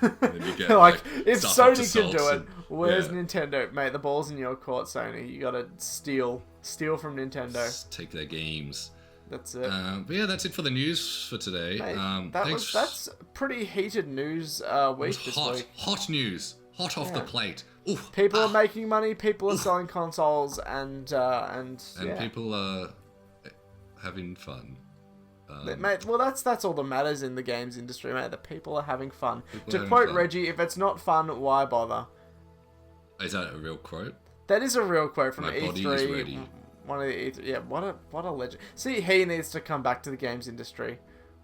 And then you get, like, if Sony can do it, where's Nintendo? Mate, the ball's in your court, Sony. You gotta steal from Nintendo. Just take their games. That's it. But yeah, that's it for the news for today. Mate, that's pretty heated news week this week. Hot news. Hot off the plate. Oof. People are making money, people are selling consoles, and people are having fun. Mate, well, that's all that matters in the games industry, mate. That people are having fun. To quote Reggie, if it's not fun, why bother? Is that a real quote? That is a real quote from My E3. body is ready. One of the E3. Yeah, what a legend. See, he needs to come back to the games industry.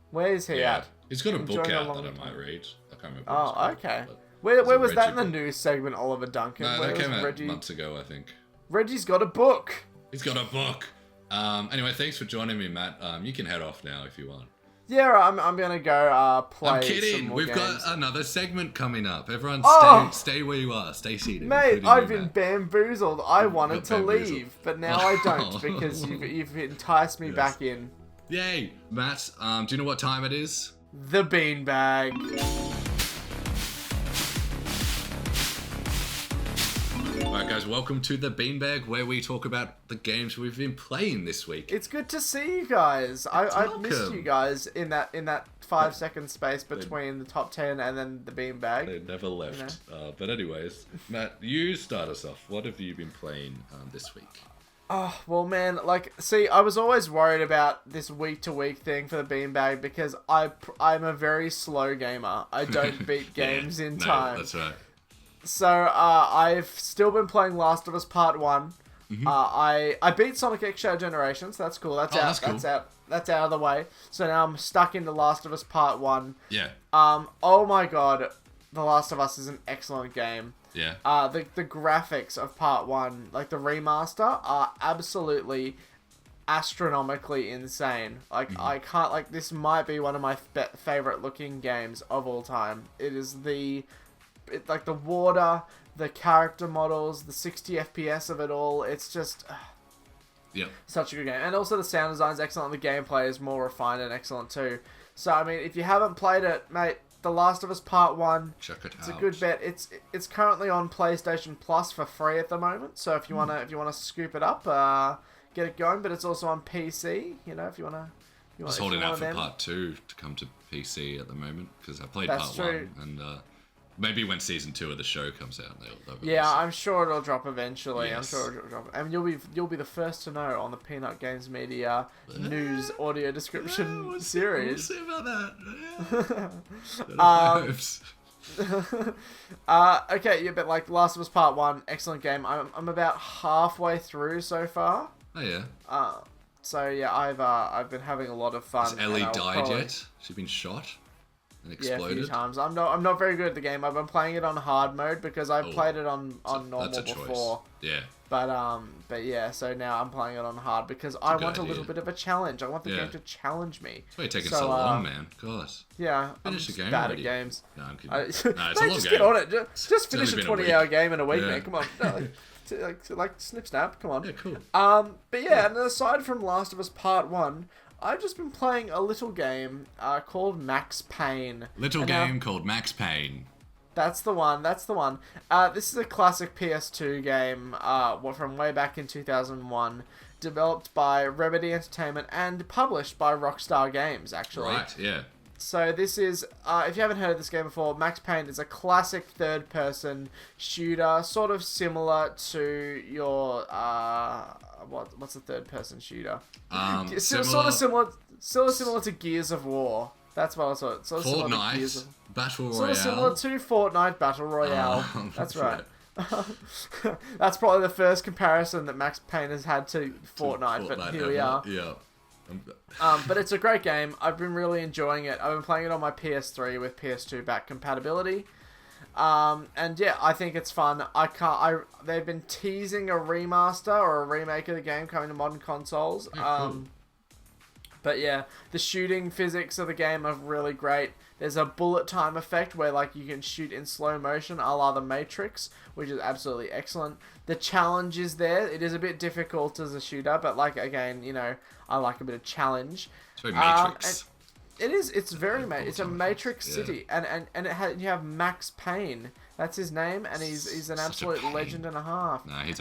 Where is he at? He's got a book out that I might read. I can't remember. Oh, okay. Where was that in the news segment, Oliver Duncan? No, that came out months ago, I think. Reggie's got a book. He's got a book. Anyway, thanks for joining me, Matt. You can head off now if you want. Yeah, I'm gonna go play. I'm kidding. Some more We've games. got another segment coming up. Everyone, stay where you are. Stay seated. Mate, I've been bamboozled. I wanted to leave, but now I don't because you've enticed me back in. Yay, Matt. Do you know what time it is? The beanbag. Alright guys, welcome to the Beanbag, where we talk about the games we've been playing this week. It's good to see you guys. I've missed you guys in that 5-second space between the top 10 and then the Beanbag. They never left. But anyways, Matt, you start us off. What have you been playing this week? Oh, well, man, see, I was always worried about this week-to-week thing for the Beanbag because I'm a very slow gamer. I don't beat games in time. That's right. So, I've still been playing Last of Us Part 1. Mm-hmm. I beat Sonic X Shadow Generation, so that's cool. That's out of the way. So now I'm stuck into Last of Us Part 1. Yeah. Oh my god, The Last of Us is an excellent game. Yeah. The graphics of Part 1, like the remaster, are absolutely astronomically insane. I can't, this might be one of my favorite looking games of all time. It is the water, the character models, the 60 FPS of it all. It's just such a good game. And also the sound design is excellent. The gameplay is more refined and excellent too. So, I mean, if you haven't played it, mate, The Last of Us Part 1. Check it out. It's a good bet. It's currently on PlayStation Plus for free at the moment. So if you wanna scoop it up, get it going. But it's also on PC. You know, if you wanna. Just holding out for Part 2 to come to PC at the moment because I played Part 1 and. Maybe when season 2 of the show comes out, they'll yeah, I'm sure it'll drop eventually. Yes. I'm sure it'll drop, and you'll be the first to know on the Peanut Games Media news audio description series. We'll see about that. Okay, yeah, but like Last of Us Part 1, excellent game. I'm about halfway through so far. Oh yeah. So yeah, I've been having a lot of fun. Has Ellie died yet? She's been shot. Yeah, a few times. I'm not very good at the game. I've been playing it on hard mode because I've played it on normal before. Yeah. But yeah, so now I'm playing it on hard because I want a little bit of a challenge. I want the game to challenge me. That's why you're taking so long, man. God. Yeah, finish the game bad already. At games. No, I'm kidding. No, it's a long just game. get on it. Just finish a 20-hour game in a week, Yeah. man. Come on. No, like snip snap. Come on. Yeah, cool. But yeah, and aside from Last of Us Part 1, I've just been playing a little game called Max Payne. Called Max Payne. That's the one. This is a classic PS2 game from way back in 2001, developed by Remedy Entertainment and published by Rockstar Games, actually. Right, yeah. So this is, if you haven't heard of this game before, Max Payne is a classic third-person shooter, sort of similar to your, what's the third-person shooter? Sort of similar to Gears of War. That's what I saw. Fortnite Battle Royale. Sort of similar to Fortnite Battle Royale. That's right. That's probably the first comparison that Max Payne has had to Fortnite, but here we are. Yeah. But it's a great game. I've been really enjoying it. I've been playing it on my PS3 with PS2 back compatibility. And yeah, I think it's fun. They've been teasing a remaster or a remake of the game coming to modern consoles. Cool. But yeah, the shooting physics of the game are really great. There's a bullet time effect where like you can shoot in slow motion, a la The Matrix, which is absolutely excellent. The challenge is there. It is a bit difficult as a shooter, but like again, you know, I like a bit of challenge. It's very Matrix. It is. It's very it's a Matrix City, and you have Max Payne. That's his name, and he's an absolute legend and a half. No, he's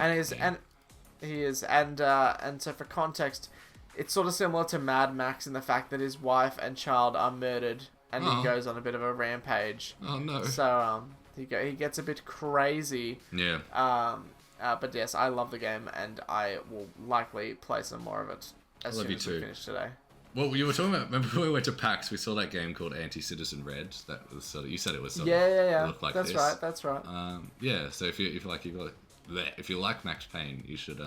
he is, and so for context, it's sort of similar to Mad Max in the fact that his wife and child are murdered, and he goes on a bit of a rampage. Oh no! So he gets a bit crazy. Yeah. But yes, I love the game, and I will likely play some more of it as soon as we finish today. Well, you were talking about, remember when we went to PAX, we saw that game called Anti-Citizen Red. That was sort of, you said it was something. Yeah. Looked like that's this. That's right. Yeah. So if you like Max Payne, you should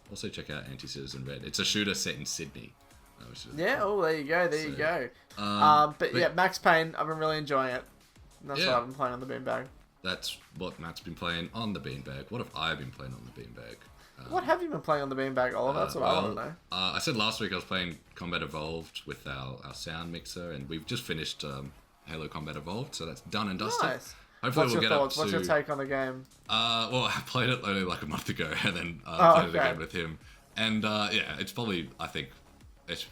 also check out Anti-Citizen Red. It's a shooter set in Sydney. There you go. But yeah, Max Payne, I've been really enjoying it. That's what I've been playing on the beanbag. That's what Matt's been playing on the beanbag. What have I been playing on the beanbag? What have you been playing on the beanbag, Oliver? That's what I want to know. I said last week I was playing Combat Evolved with our sound mixer, and we've just finished Halo Combat Evolved, so that's done and dusted. Nice. Hopefully What's your thoughts? What's your take on the game? Well, I played it only like a month ago, and then played it again with him. And yeah, it's probably, I think, it's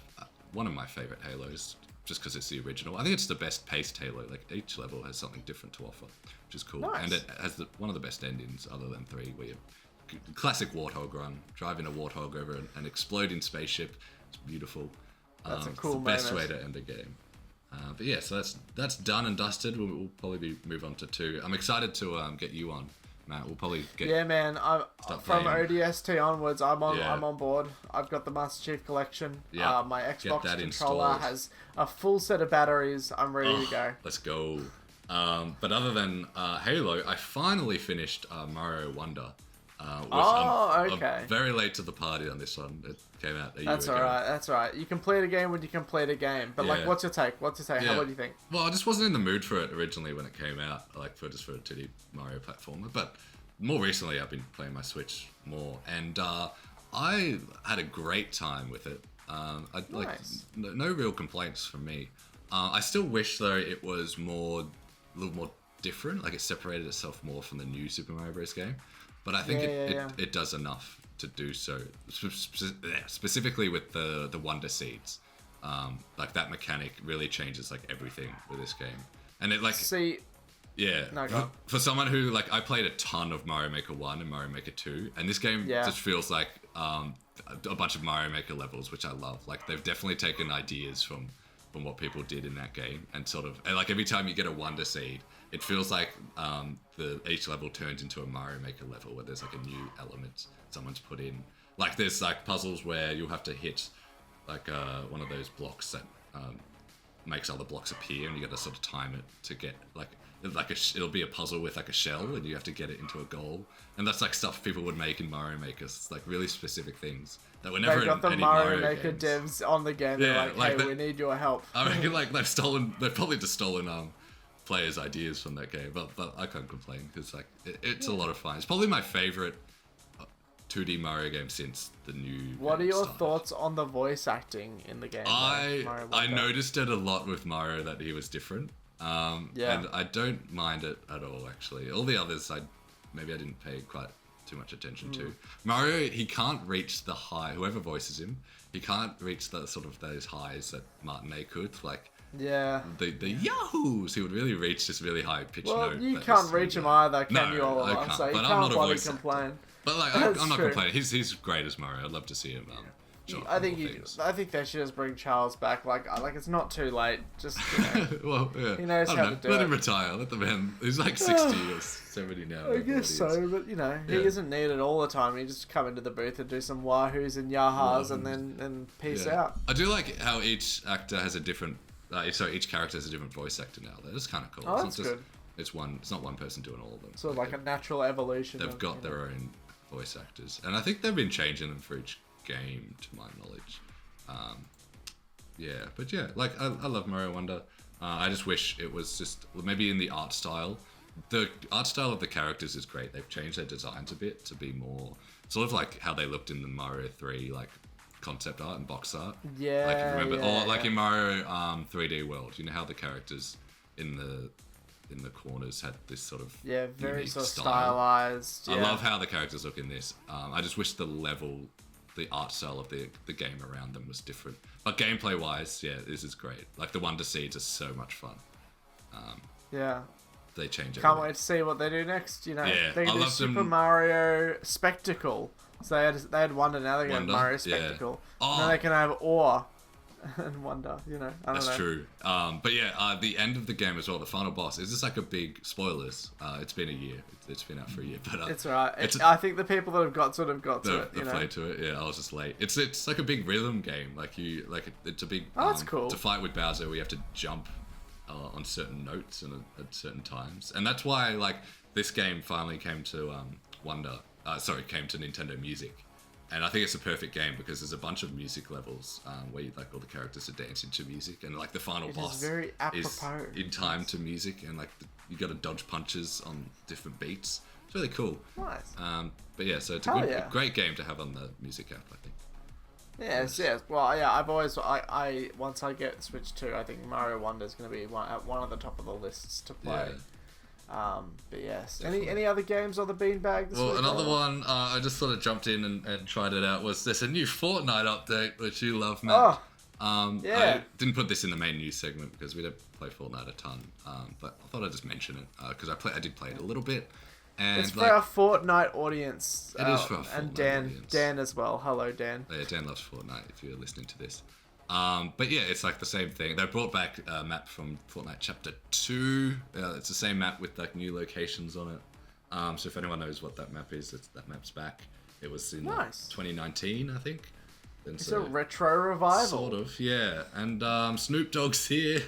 one of my favorite Halos, just because it's the original. I think it's the best paced Halo. Like, each level has something different to offer, which is cool. Nice. And it has one of the best endings, other than 3, where you classic Warthog run, driving a Warthog over an exploding spaceship. It's beautiful. That's a cool moment. It's the best way to end a game. But yeah, so that's done and dusted. We'll probably move on to 2. I'm excited to get you on, Matt. We'll probably get man. From ODST onwards, I'm on board. I've got the Master Chief Collection. Yeah. My Xbox controller installed. has a full set of batteries. I'm ready to go. Let's go. But other than Halo, I finally finished Mario Wonder. I'm very late to the party on this one. It came out a year ago. That's alright. You complete a game when you complete a game. But like, what's your take? What do you think? Well, I just wasn't in the mood for it originally when it came out, like for a 2D Mario platformer. But more recently, I've been playing my Switch more, and I had a great time with it. Nice. No real complaints from me. I still wish though it was a little more different. Like, it separated itself more from the new Super Mario Bros. Game. But I think it does enough to do so, specifically with the Wonder Seeds. Like, that mechanic really changes like everything with this game. And it like... See... Yeah. No, go on. For someone who, like, I played a ton of Mario Maker 1 and Mario Maker 2, and this game just feels like a bunch of Mario Maker levels, which I love. Like, they've definitely taken ideas from what people did in that game, and sort of, and like every time you get a Wonder Seed, it feels like each level turns into a Mario Maker level where there's like a new element someone's put in. Like there's like puzzles where you'll have to hit like one of those blocks that makes other blocks appear, and you got to sort of time it to get like it'll be a puzzle with like a shell, and you have to get it into a goal, and that's like stuff people would make in Mario Maker. It's like really specific things that were never in any Mario They got the Mario Maker games. Devs on the game. Yeah, They're like, hey, we need your help. I reckon like they've probably just stolen players' ideas from that game, but I can't complain because like it's a lot of fun. It's probably my favorite 2D Mario game since the new. What are your thoughts on the voice acting in the game? I noticed it a lot with Mario that he was different. And I don't mind it at all, actually. All the others, I didn't pay quite too much attention to. Mario, he can't reach the high. Whoever voices him, he can't reach the sort of those highs that Martinet could. Like the yahoos, he would really reach this really high pitch note. Well, you can't reach him either, can you? All at once, so you can't bloody complain. But like, I'm not complaining. He's great as Mario. I'd love to see him. I think they should just bring Charles back. Like it's not too late. Just well, yeah. He knows how to do it. Let him retire. Let the man. He's like 60 or 70 now. I guess so, but he isn't needed all the time. He just come into the booth and do some wahoos and yahas, and then peace out. I do like how each actor has a different. Each character has a different voice actor now. That's kind of cool. Oh, that's good. It's not one person doing all of them. Sort of like a natural evolution. They've got their own voice actors, and I think they've been changing them for each game, to my knowledge. Like I love Mario Wonder. I just wish it was just maybe in the art style. The art style of the characters is great. They've changed their designs a bit to be more sort of like how they looked in the Mario 3 like concept art and box art. Yeah. Like remember, or like in Mario 3D World. You know how the characters in the corners had this sort of very sort of style. Stylized. I love how the characters look in this. I just wish the art style of the game around them was different. But gameplay wise, this is great. Like the Wonder Seeds are so much fun. They change it. Can't wait to see what they do next. They can do Super Mario Spectacle. So they had Wonder, now they're going to Mario Spectacle. And then they can have Awe and Wonder. I don't know. That's true. The end of the game as well, the final boss, is just like a big spoilers. It's been a year. It's been out for a year, but it's alright. I think the people that have got to it got to it. They played to it. Yeah, I was just late. It's like a big rhythm game. It's a big. Oh, that's cool. To fight with Bowser, we have to jump on certain notes and at certain times, and that's why like this game finally came to came to Nintendo Music. And I think it's a perfect game because there's a bunch of music levels where all the characters are dancing to music, and like the final boss is very apropos. Is in time to music, and like you got to dodge punches on different beats. It's really cool. Nice. So it's a great game to have on the music app, I think. Yes. Well, yeah. I've always once I get Switch 2, I think Mario Wonder is going to be at one of the top of the lists to play. Yeah. But yes. Any other games on the beanbag this week? Another one I just sort of jumped in and tried it out was there's a new Fortnite update, which you love, Matt. I didn't put this in the main news segment because we don't play Fortnite a ton, but I thought I'd just mention it because I did play it a little bit. And it's for our Fortnite audience. It is for our Fortnite audience. Dan as well. Hello, Dan. Yeah, Dan loves Fortnite if you're listening to this. It's like the same thing. They brought back a map from Fortnite Chapter 2. It's the same map with like new locations on it. So if anyone knows what that map is, that map's back. It was in 2019, I think. It's a retro revival. Sort of, yeah. And Snoop Dogg's here.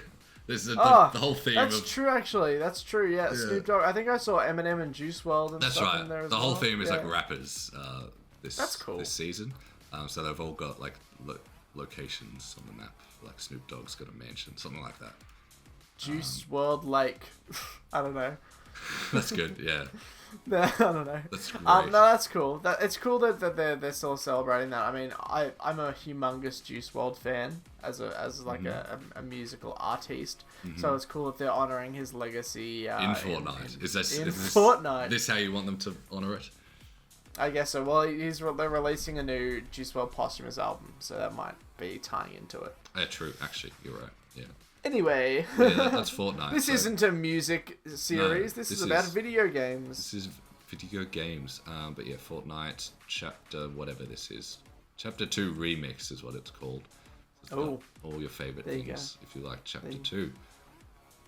There's the whole theme. That's true, actually. That's true, yeah. Snoop Dogg. I think I saw Eminem and Juice WRLD and stuff in there as well. The whole theme is like rappers That's cool. this season. So they've all got like locations on the map. Like Snoop Dogg's got a mansion, something like that. Juice WRLD Lake. I don't know. That's good, yeah. I don't know. That's great. No, that's cool. It's cool that they're still celebrating that. I mean, I'm a humongous Juice WRLD fan as a musical artiste. Mm-hmm. So it's cool if they're honoring his legacy in Fortnite. Is Fortnite. This how you want them to honor it? I guess so. Well, they're releasing a new Juice WRLD posthumous album, so that might be tying into it. Yeah, true. Actually, you're right. Yeah. Anyway. Yeah, that's Fortnite. This isn't a music series. This is about video games. This is video games. But yeah, Fortnite chapter whatever this is. Chapter 2 Remix is what it's called. All your favorite things if you like Chapter 2.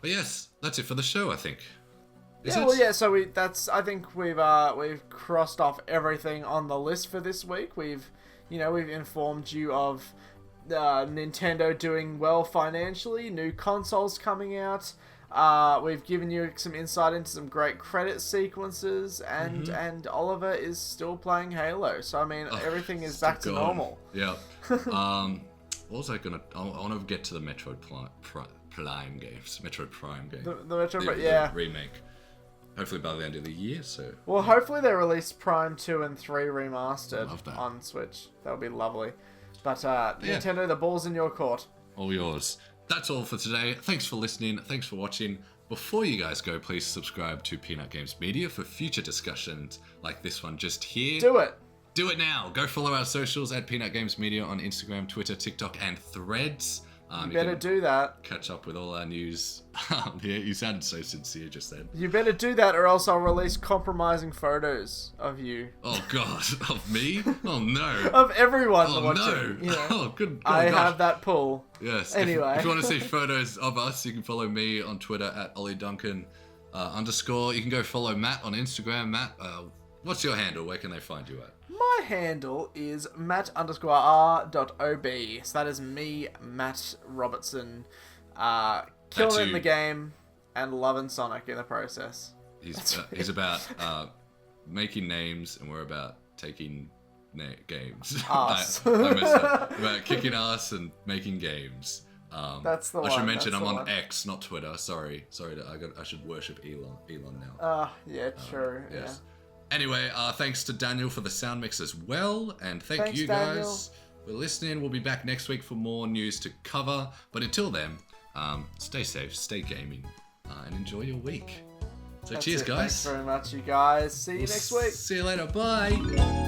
But yes, that's it for the show, I think. So I think we've crossed off everything on the list for this week. We've informed you of Nintendo doing well financially, new consoles coming out. We've given you some insight into some great credit sequences, and Oliver is still playing Halo. So I mean, everything is back to normal. Yeah. What was I gonna? I want to get to the Metroid Prime games. Metroid Prime game. The Metroid, remake. Hopefully by the end of the year. So. Well, hopefully they release Prime 2 and 3 remastered on Switch. That would be lovely. But Nintendo, the ball's in your court. All yours. That's all for today. Thanks for listening. Thanks for watching. Before you guys go, please subscribe to Peanut Games Media for future discussions like this one just here. Do it. Do it now. Go follow our socials at Peanut Games Media on Instagram, Twitter, TikTok, and Threads. You better do that. Catch up with all our news. Yeah, you sounded so sincere just then. You better do that, or else I'll release compromising photos of you. Oh God, of me? Oh no. Of everyone watching. No. You know, oh good. I have that pull. Yes. Anyway, if you want to see photos of us, you can follow me on Twitter at OllieDuncan _. You can go follow Matt on Instagram. Matt, what's your handle? Where can they find you at? My handle is Matt_R.OB. So that is me, Matt Robertson, killing it in the game and loving Sonic in the process. He's about making names, and we're about taking games. Ass. I messed up. About kicking ass and making games. That's the one. I should mention I'm on X, not Twitter. Sorry. I should worship Elon now. Yeah, true. Yes. Yeah. Anyway, thanks to Daniel for the sound mix as well, and thanks you guys Daniel. For listening. We'll be back next week for more news to cover, but until then, stay safe, stay gaming, and enjoy your week. So cheers, guys. Thanks very much, you guys. See you next week. See you later. Bye.